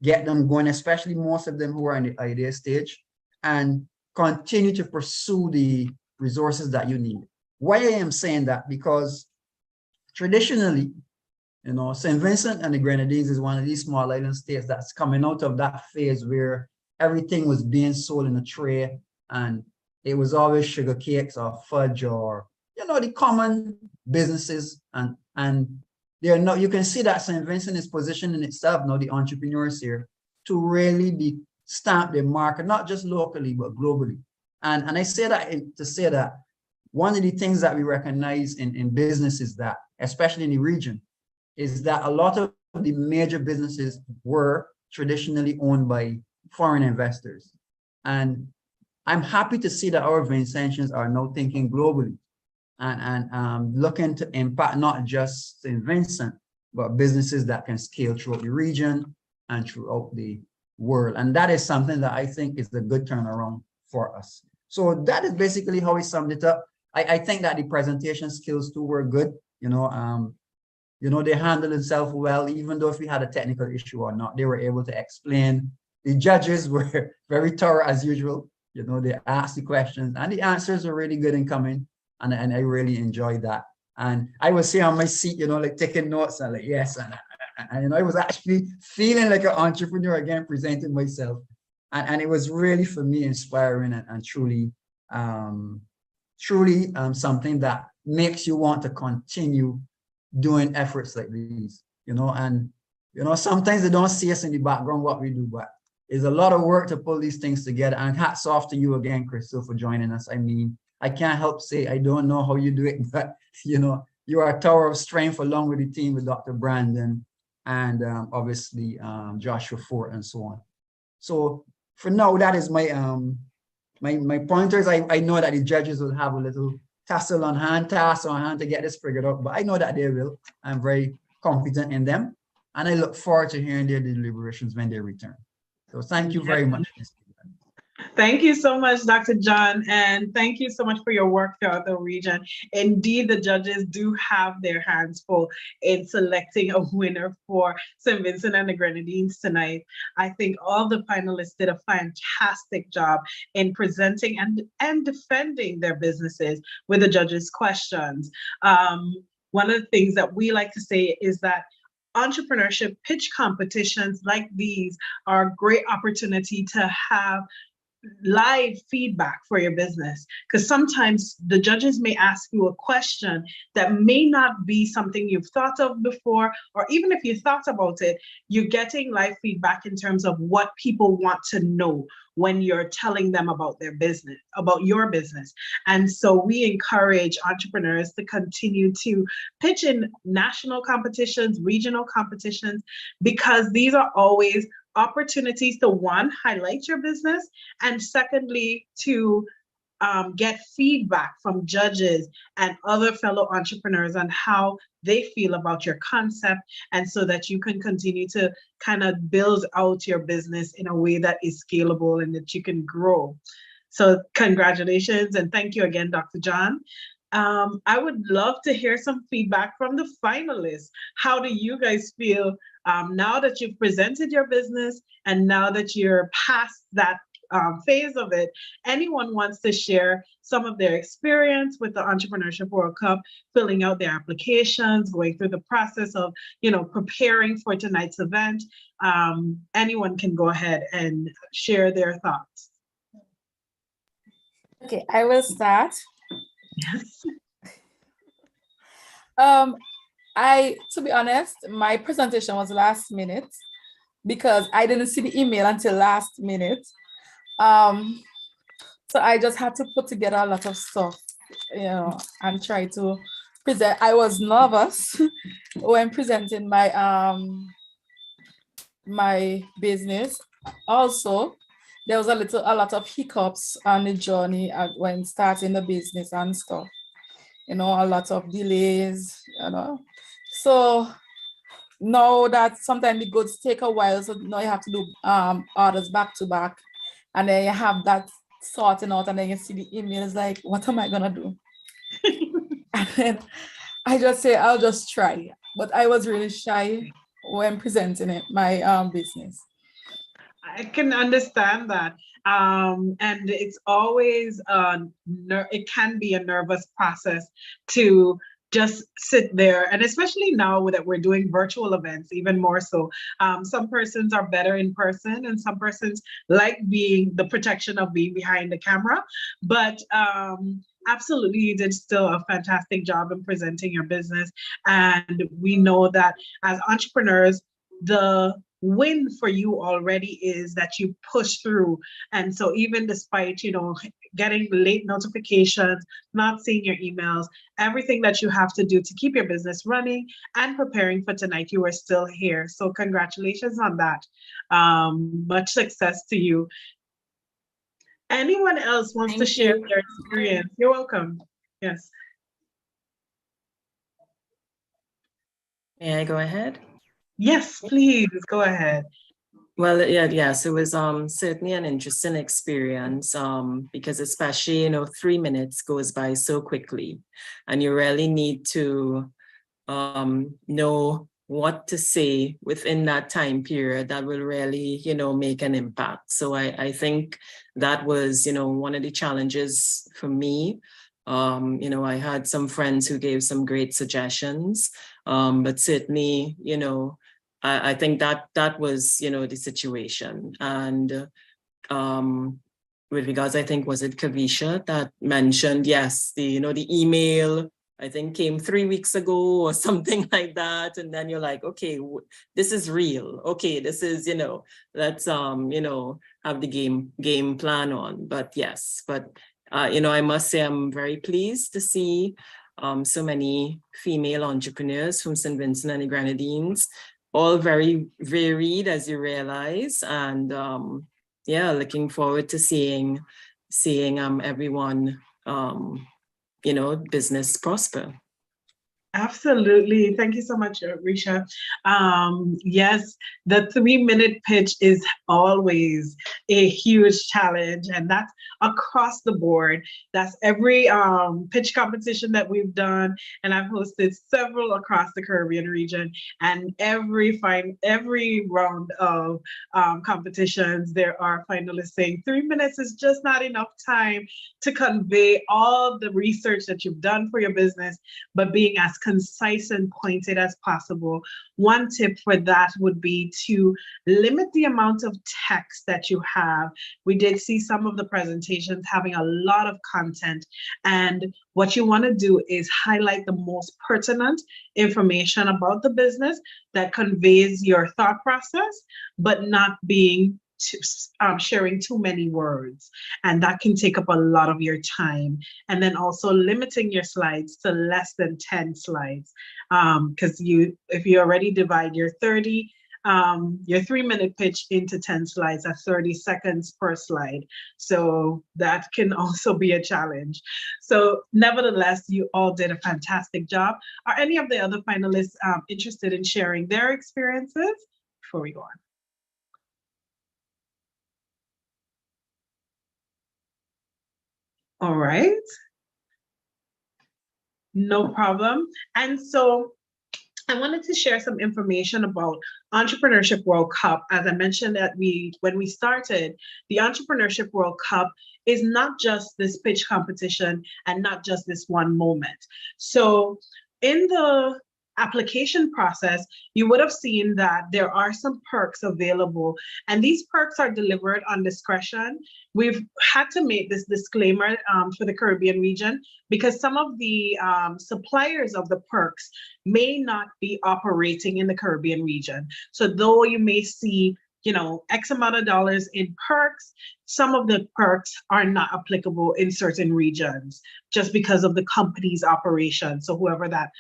get them going, especially most of them who are in the idea stage, and continue to pursue the resources that you need. Why I am saying that? Because traditionally, you know, St. Vincent and the Grenadines is one of these small island states that's coming out of that phase where everything was being sold in a tray and it was always sugar cakes or fudge or, you know, the common businesses. And they're not, you can see that St. Vincent is positioning itself now, the entrepreneurs here, to really be stamp their market, not just locally, but globally. And I say that to say that one of the things that we recognize in business is that, especially in the region, is that a lot of the major businesses were traditionally owned by foreign investors. And I'm happy to see that our Vincentians are now thinking globally and looking to impact not just St. Vincent, but businesses that can scale throughout the region and throughout the world. And that is something that I think is a good turnaround for us. So that is basically how we summed it up. I think that the presentation skills too were good. You know, they handled themselves well, even though if we had a technical issue or not, they were able to explain. The judges were very thorough as usual. You know, they asked the questions and the answers were really good in coming. And I really enjoyed that. And I was sitting on my seat, you know, like taking notes and like, yes. And you know, I was actually feeling like an entrepreneur again, presenting myself. And it was really, for me, inspiring and truly something that makes you want to continue doing efforts like these, you know. And, you know, sometimes they don't see us in the background what we do, but it's a lot of work to pull these things together. And hats off to you again, Crystal, for joining us. I mean, I can't help say I don't know how you do it, but, you know, you are a tower of strength along with the team with Dr. Brandon and obviously Joshua Fort and so on. So for now, that is my my pointers. I know that the judges will have a little task on hand to get this figured out, but I know that they will. I'm very confident in them, and I look forward to hearing their deliberations when they return. So thank you very much. Thank you so much, Dr. John, and thank you so much for your work throughout the region. Indeed, the judges do have their hands full in selecting a winner for St. Vincent and the Grenadines tonight. I think all the finalists did a fantastic job in presenting and defending their businesses with the judges' questions. One of the things that we like to say is that entrepreneurship pitch competitions like these are a great opportunity to have live feedback for your business, because sometimes the judges may ask you a question that may not be something you've thought of before, or even if you thought about it, you're getting live feedback in terms of what people want to know when you're telling them about their business, about your business. And so we encourage entrepreneurs to continue to pitch in national competitions, regional competitions, because these are always opportunities to, one, highlight your business, and secondly, to get feedback from judges and other fellow entrepreneurs on how they feel about your concept, and so that you can continue to kind of build out your business in a way that is scalable and that you can grow. So congratulations, and thank you again, Dr. John. I would love to hear some feedback from the finalists. How do you guys feel now that you've presented your business and now that you're past that phase of it? Anyone wants to share some of their experience with the Entrepreneurship World Cup, filling out their applications, going through the process of, preparing for tonight's event? Anyone can go ahead and share their thoughts. Okay, I will start. Yes. To be honest, my presentation was last minute because I didn't see the email until last minute. So I just had to put together a lot of stuff, and try to present. I was nervous when presenting my my business. Also, there was a lot of hiccups on the journey when starting the business and stuff. A lot of delays, So now that sometimes the goods take a while, so now you have to do orders back to back, and then you have that sorting out, and then you see the emails like, what am I gonna do? And then I just say, I'll just try. But I was really shy when presenting my business. I can understand that. And it's always, it can be a nervous process to just sit there. And especially now that we're doing virtual events, even more so. Some persons are better in person, and some persons like the protection of being behind the camera. But absolutely, you did still a fantastic job in presenting your business. And we know that as entrepreneurs, the win for you already is that you push through. And so even despite, getting late notifications, not seeing your emails, everything that you have to do to keep your business running and preparing for tonight, you are still here. So congratulations on that. Much success to you. Anyone else wants to share their experience? You're welcome. Yes. May I go ahead? Yes, please go ahead. Well, yes, it was certainly an interesting experience because especially, 3 minutes goes by so quickly, and you really need to know what to say within that time period that will really, make an impact. So I think that was, one of the challenges for me. I had some friends who gave some great suggestions, but certainly, I think that was, the situation. And with regards, I think, was it Kavisha that mentioned, yes, the email, I think, came 3 weeks ago or something like that. And then you're like, okay, this is real. Okay, this is, let's, have the game plan on. But yes, I must say I'm very pleased to see so many female entrepreneurs from St. Vincent and the Grenadines, all very varied, as you realize. And looking forward to seeing everyone, business prosper. Absolutely. Thank you so much, Risha. Yes, the 3-minute pitch is always a huge challenge, and that's across the board. That's every pitch competition that we've done, and I've hosted several across the Caribbean region. And every round of competitions, there are finalists saying 3 minutes is just not enough time to convey all the research that you've done for your business, but being as concise and pointed as possible. One tip for that would be to limit the amount of text that you have. We did see some of the presentations having a lot of content, and what you want to do is highlight the most pertinent information about the business that conveys your thought process, but not being sharing too many words, and that can take up a lot of your time. And then also limiting your slides to less than 10 slides, because if you already divide your 3-minute pitch into 10 slides, that's 30 seconds per slide. So that can also be a challenge. So nevertheless, you all did a fantastic job. Are any of the other finalists interested in sharing their experiences before we go on? All right, no problem. And so I wanted to share some information about Entrepreneurship World Cup. As I mentioned that when we started, the Entrepreneurship World Cup is not just this pitch competition and not just this one moment. So in the application process, you would have seen that there are some perks available, and these perks are delivered on discretion. We've had to make this disclaimer for the Caribbean region because some of the suppliers of the perks may not be operating in the Caribbean region. So though you may see, X amount of dollars in perks, some of the perks are not applicable in certain regions just because of the company's operation. So whoever that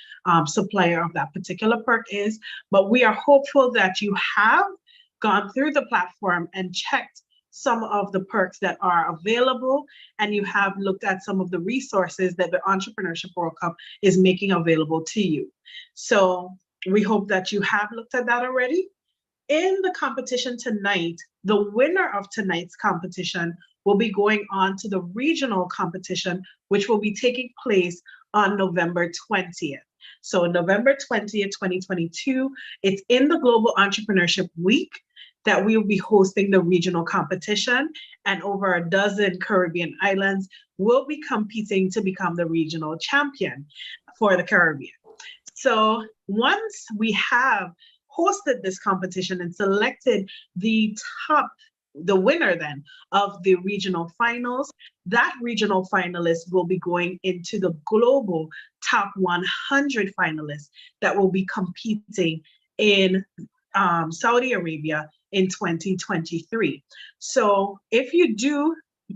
supplier of that particular perk is, but we are hopeful that you have gone through the platform and checked some of the perks that are available, and you have looked at some of the resources that the Entrepreneurship World Cup is making available to you. So we hope that you have looked at that already. In the competition tonight, the winner of tonight's competition will be going on to the regional competition, which will be taking place on November 20th. So November 20th, 2022, it's in the Global Entrepreneurship Week that we will be hosting the regional competition, and over a dozen Caribbean islands will be competing to become the regional champion for the Caribbean. So once we have hosted this competition and selected the winner then of the regional finals, that regional finalist will be going into the global top 100 finalists that will be competing in Saudi Arabia in 2023. So if you do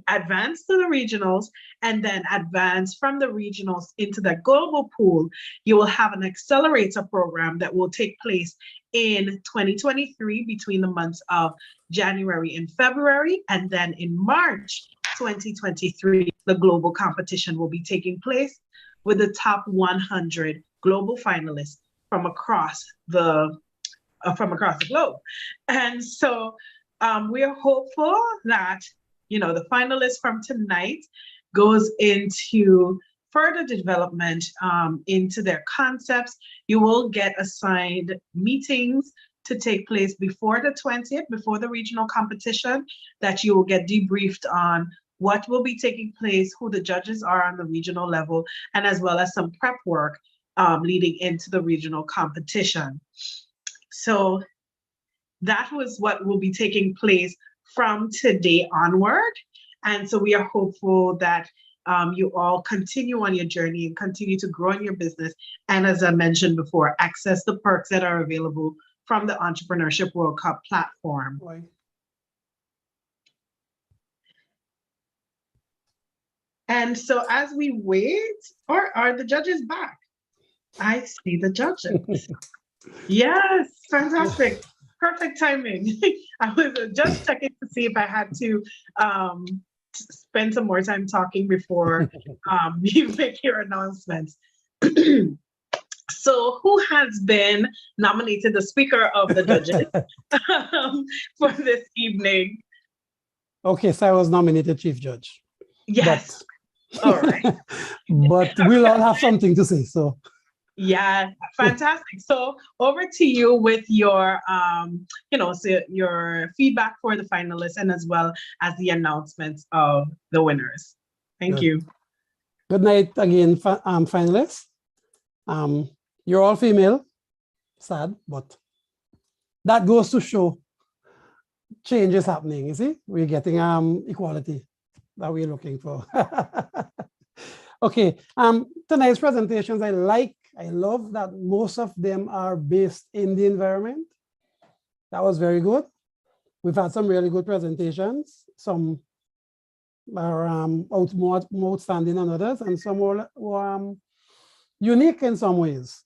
advance to the regionals and then advance from the regionals into the global pool, you will have an accelerator program that will take place in 2023 between the months of January and February, and then in March 2023 the global competition will be taking place with the top 100 global finalists from across the globe. And so we are hopeful that the finalists from tonight goes into further development into their concepts. You will get assigned meetings to take place before the 20th, before the regional competition, that you will get debriefed on what will be taking place, who the judges are on the regional level, and as well as some prep work leading into the regional competition. So that was what will be taking place from today onward. And so we are hopeful that you all continue on your journey and continue to grow in your business. And as I mentioned before, access the perks that are available from the Entrepreneurship World Cup platform. Right. And so as we wait, or are the judges back? I see the judges. Yes, fantastic. Perfect timing. I was just checking to see if I had to spend some more time talking before you make your announcements. So who has been nominated the speaker of the judges for this evening? Okay, so I was nominated Chief Judge. Yes. All right. But we'll all have something to say, so. Yeah, fantastic. So over to you with your, your feedback for the finalists and as well as the announcements of the winners. Thank you. Good night again, finalists. You're all female, sad, but that goes to show change is happening, you see? We're getting equality that we're looking for. Okay, tonight's presentations, I love that most of them are based in the environment. That was very good. We've had some really good presentations. Some are more outstanding than others, and some were unique in some ways.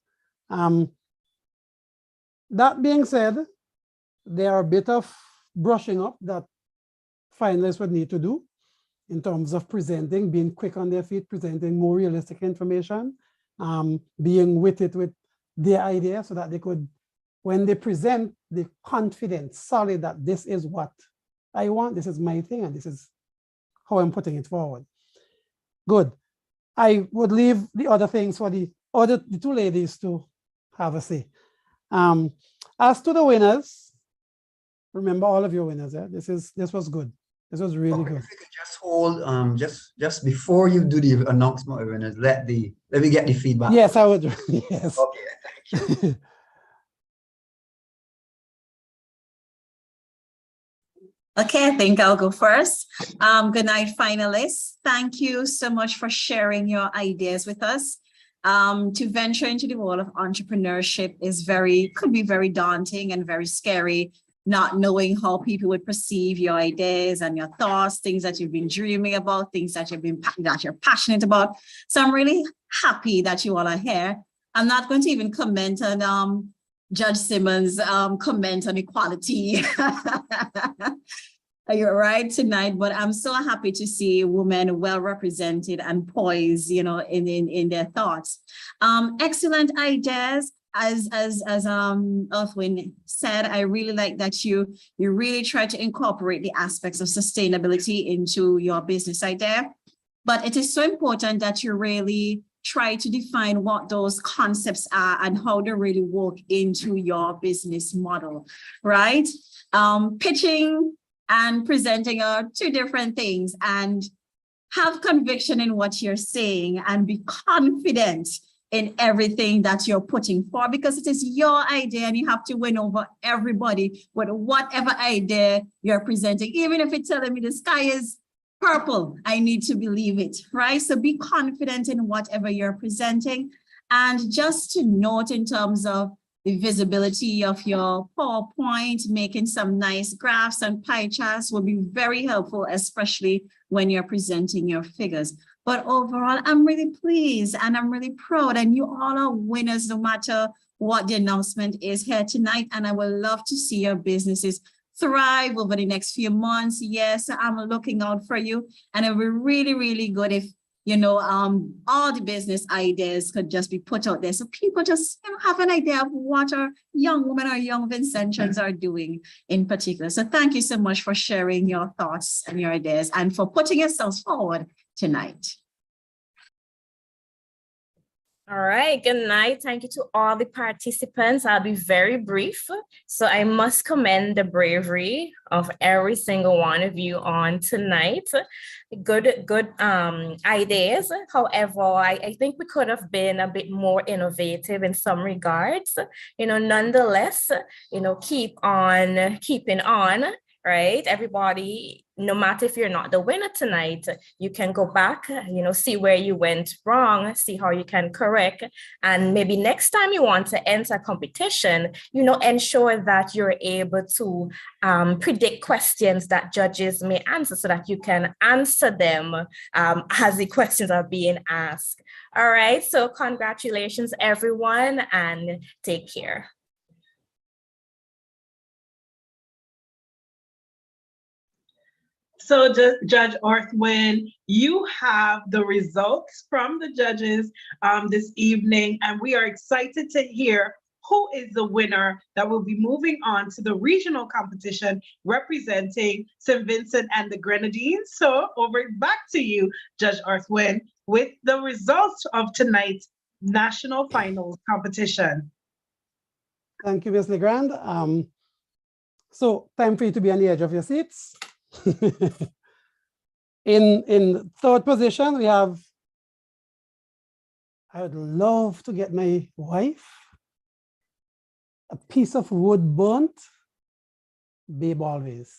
That being said, there are a bit of brushing up that finalists would need to do in terms of presenting, being quick on their feet, presenting more realistic information, being with it with their idea so that they could, when they present, the confidence, solid that this is what I want, this is my thing, and this is how I'm putting it forward. Good. I would leave the other things for the two ladies to have a say. As to the winners, remember all of your winners. This was good. This was really good. If you could just hold, just before you do the announcement of winners, let me get the feedback. Yes, I would. Yes. Okay, thank you. Okay, I think I'll go first. Good night, finalists. Thank you so much for sharing your ideas with us. To venture into the world of entrepreneurship could be very daunting and very scary, not knowing how people would perceive your ideas and your thoughts, things that you've been dreaming about, things that you're passionate about. So I'm really happy that you all are here. I'm not going to even comment on Judge Simmons' comment on equality. You're right tonight, but I'm so happy to see women well represented and poised, in their thoughts. Excellent ideas. As Earthwind said, I really like that you really try to incorporate the aspects of sustainability into your business idea. But it is so important that you really try to define what those concepts are and how they really work into your business model, right? Pitching and presenting are two different things, and have conviction in what you're saying and be confident in everything that you're putting forward, because it is your idea and you have to win over everybody with whatever idea you're presenting. Even if it's telling me the sky is purple, I need to believe it, right? So be confident in whatever you're presenting. And just to note in terms of the visibility of your PowerPoint, making some nice graphs and pie charts will be very helpful, especially when you're presenting your figures. But overall, I'm really pleased and I'm really proud, and you all are winners no matter what the announcement is here tonight. And I would love to see your businesses thrive over the next few months. Yes, I'm looking out for you, and it would be really, really good if all the business ideas could just be put out there, so people just have an idea of what our young women or young Vincentians are doing in particular. So thank you so much for sharing your thoughts and your ideas and for putting yourselves forward tonight. All right, good night. Thank you to all the participants. I'll be very brief. So I must commend the bravery of every single one of you on tonight. Good ideas. However, I think we could have been a bit more innovative in some regards. Nonetheless, keep on keeping on. Right? Everybody, no matter if you're not the winner tonight, you can go back, see where you went wrong, see how you can correct. And maybe next time you want to enter competition, ensure that you're able to predict questions that judges may answer so that you can answer them as the questions are being asked. All right. So congratulations, everyone, and take care. So Judge Orthwin, you have the results from the judges this evening, and we are excited to hear who is the winner that will be moving on to the regional competition representing St. Vincent and the Grenadines. So back to you, Judge Orthwin, with the results of tonight's national finals competition. Thank you, Ms. Legrand. So time for you to be on the edge of your seats. In third position, we have I would love to get my wife a piece of wood burnt, babe always.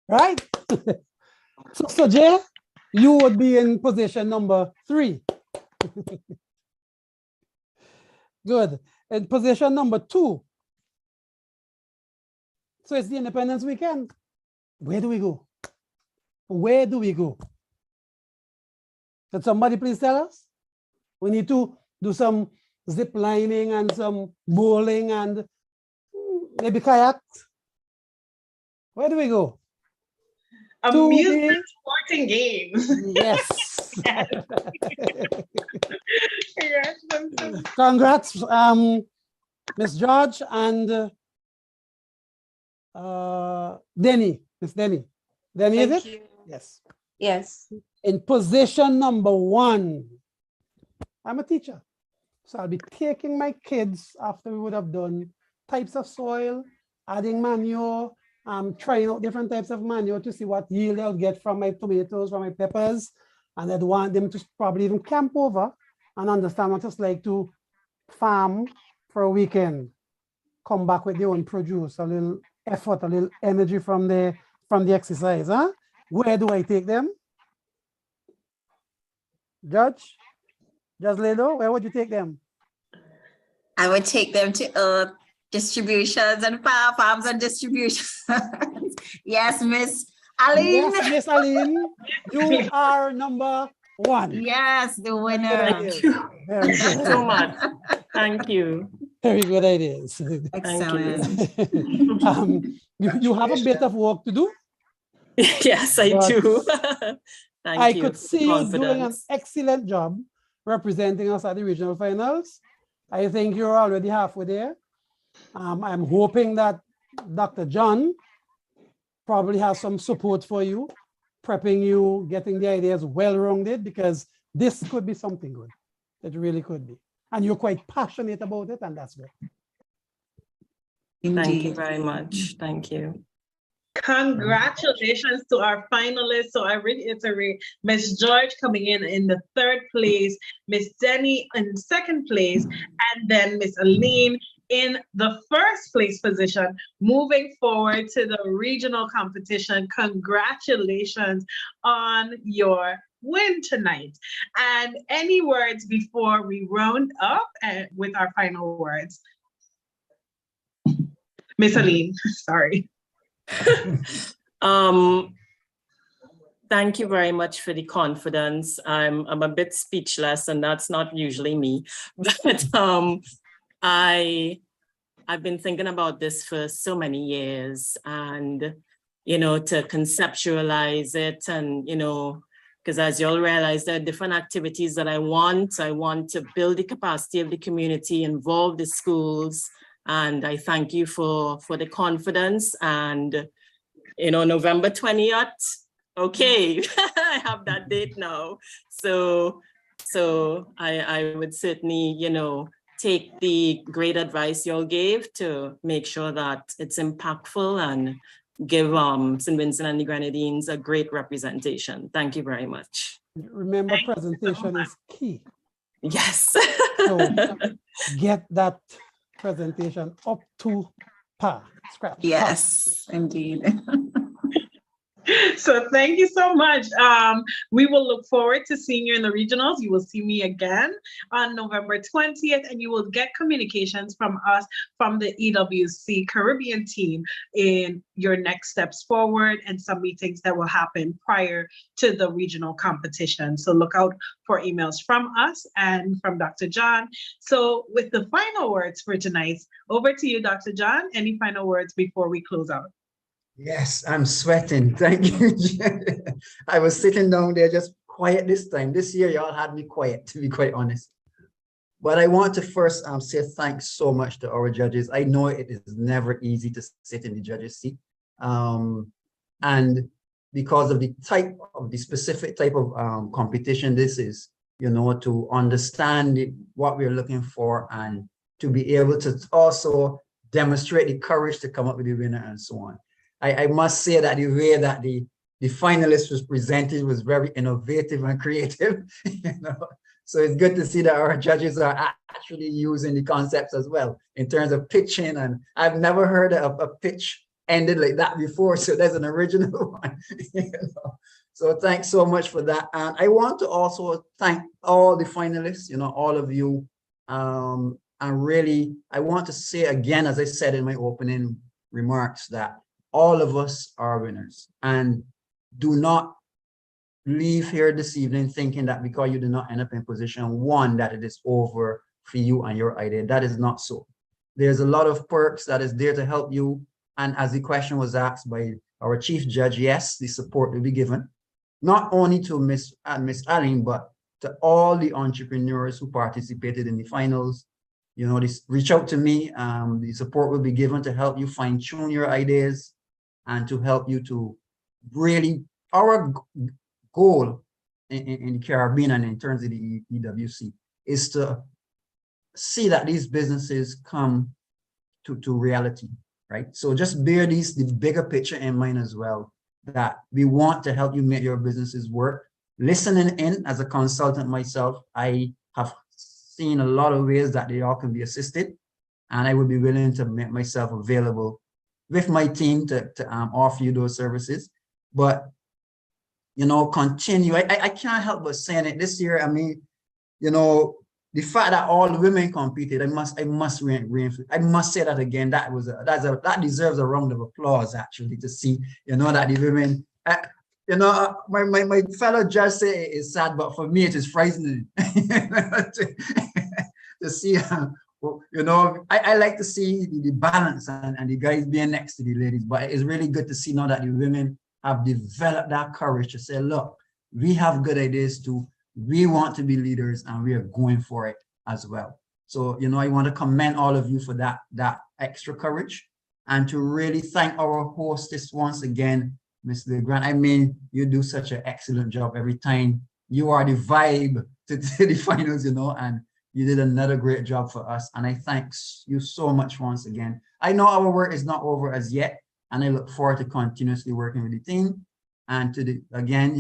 Right? So Jay, you would be in position number 3. Good. In position number 2. So it's the Independence Weekend. Where do we go? Where do we go? Can somebody please tell us? We need to do some zip lining and some bowling and maybe kayaks. Where do we go? Amusement, sporting games. Yes. Congrats, Vincent. Congrats, Miss George and Denny. Miss Denny. Denny, is it? you. Yes. Yes. In position number 1, I'm a teacher. So I'll be taking my kids after we would have done types of soil, adding manure, trying out different types of manure to see what yield I'll get from my tomatoes, from my peppers. And I'd want them to probably even camp over and understand what it's like to farm for a weekend, come back with their own produce, a little effort, a little energy from the exercise. Huh? Where do I take them? Judge Ledo, where would you take them? I would take them to distributions and farms and distributions. Yes, Miss Aline. Yes, Miss Aline, you are number 1. Yes, the winner. Thank you. Very good. Thank you so much. Thank you. Very good ideas. Excellent. You have a bit of work to do. Yes, I do. Thank I you. could see you doing an excellent job representing us at the regional finals. I think you're already halfway there. I'm hoping that Dr. John probably has some support for you, prepping you, getting the ideas well-rounded, because this could be something good. It really could be. And you're quite passionate about it, and that's good. Thank you very much. Thank you. Congratulations to our finalists. So I reiterate, Miss George coming in the 3rd place, Miss Denny in 2nd place, and then Miss Aline in the 1st place position. Moving forward to the regional competition, congratulations on your win tonight. And any words before we round up with our final words? Miss Aline, sorry. Thank you very much for the confidence. I'm a bit speechless, and that's not usually me, but I've been thinking about this for so many years, and to conceptualize it, and because as you all realize, there are different activities that I want to build the capacity of the community, involve the schools. And I thank you for the confidence. And, November 20th, okay, I have that date now. So I would certainly, take the great advice you all gave to make sure that it's impactful and give St. Vincent and the Grenadines a great representation. Thank you very much. Remember, presentation is key. Yes. So get that presentation up to par, scratch. Yes, indeed. So thank you so much. We will look forward to seeing you in the regionals. You will see me again on November 20th, and you will get communications from us, from the EWC Caribbean team, in your next steps forward and some meetings that will happen prior to the regional competition. So look out for emails from us and from Dr. John. So with the final words for tonight, over to you, Dr. John. Any final words before we close out? Yes, I'm sweating. Thank you. I was sitting down there just quiet this time. This year, y'all had me quiet, to be quite honest. But I want to first say thanks so much to our judges. I know it is never easy to sit in the judges' seat. And because of the specific type of competition this is, to understand what we're looking for and to be able to also demonstrate the courage to come up with the winner and so on. I must say that the way that the the finalist was presented was very innovative and creative. So it's good to see that our judges are actually using the concepts as well in terms of pitching. And I've never heard of a pitch ended like that before. So there's an original one. So thanks so much for that. And I want to also thank all the finalists, all of you. And really, I want to say again, as I said in my opening remarks, that all of us are winners. And do not leave here this evening thinking that because you did not end up in position one, that it is over for you and your idea. That is not so. There's a lot of perks that is there to help you. And as the question was asked by our chief judge, yes, the support will be given, not only to Miss Allen, but to all the entrepreneurs who participated in the finals. Reach out to me. The support will be given to help you fine tune your ideas and to help you to really, our goal in the Caribbean and in terms of the EWC is to see that these businesses come to reality, right? So just bear the bigger picture in mind as well, that we want to help you make your businesses work. Listening in as a consultant myself, I have seen a lot of ways that they all can be assisted, and I would be willing to make myself available with my team to offer you those services. But continue. I can't help but saying it this year. I mean, the fact that all the women competed, I must reinforce. I must say that again. That deserves a round of applause, actually, to see that the women. My fellow judge say it is sad, but for me it is frightening to see. I like to see the balance and the guys being next to the ladies, but it's really good to see now that the women have developed that courage to say, look, we have good ideas too. We want to be leaders and we are going for it as well. So, I want to commend all of you for that extra courage, and to really thank our hostess once again, Ms. LeGrand. I mean, you do such an excellent job every time. You are the vibe to the finals, and you did another great job for us. And I thank you so much once again. I know our work is not over as yet, and I look forward to continuously working with the team. And again,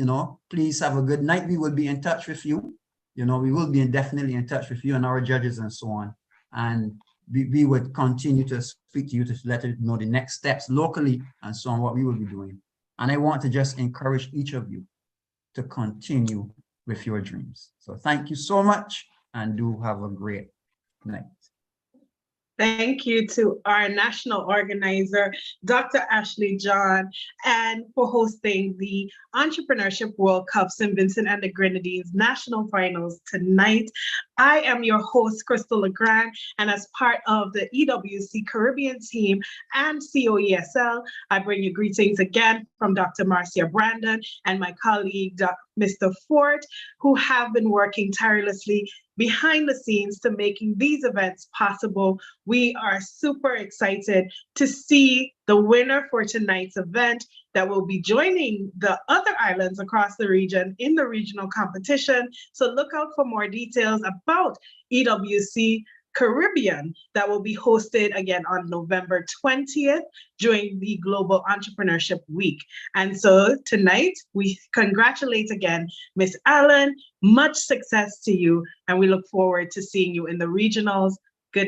please have a good night. We will be in touch with you. We will be definitely in touch with you and our judges and so on. And we would continue to speak to you to let you know the next steps locally and so on, what we will be doing. And I want to just encourage each of you to continue with your dreams. So thank you so much, and do have a great night. Thank you to our national organizer, Dr. Ashley John, and for hosting the Entrepreneurship World Cup St. Vincent and the Grenadines National Finals tonight. I am your host, Crystal LeGrand, and as part of the EWC Caribbean team and COESL, I bring you greetings again from Dr. Marcia Brandon and my colleague, Mr. Ford, who have been working tirelessly behind the scenes to making these events possible. We are super excited to see the winner for tonight's event that will be joining the other islands across the region in the regional competition. So look out for more details about EWC Caribbean that will be hosted again on November 20th during the Global Entrepreneurship Week. And so tonight, we congratulate again, Ms. Allen. Much success to you, and we look forward to seeing you in the regionals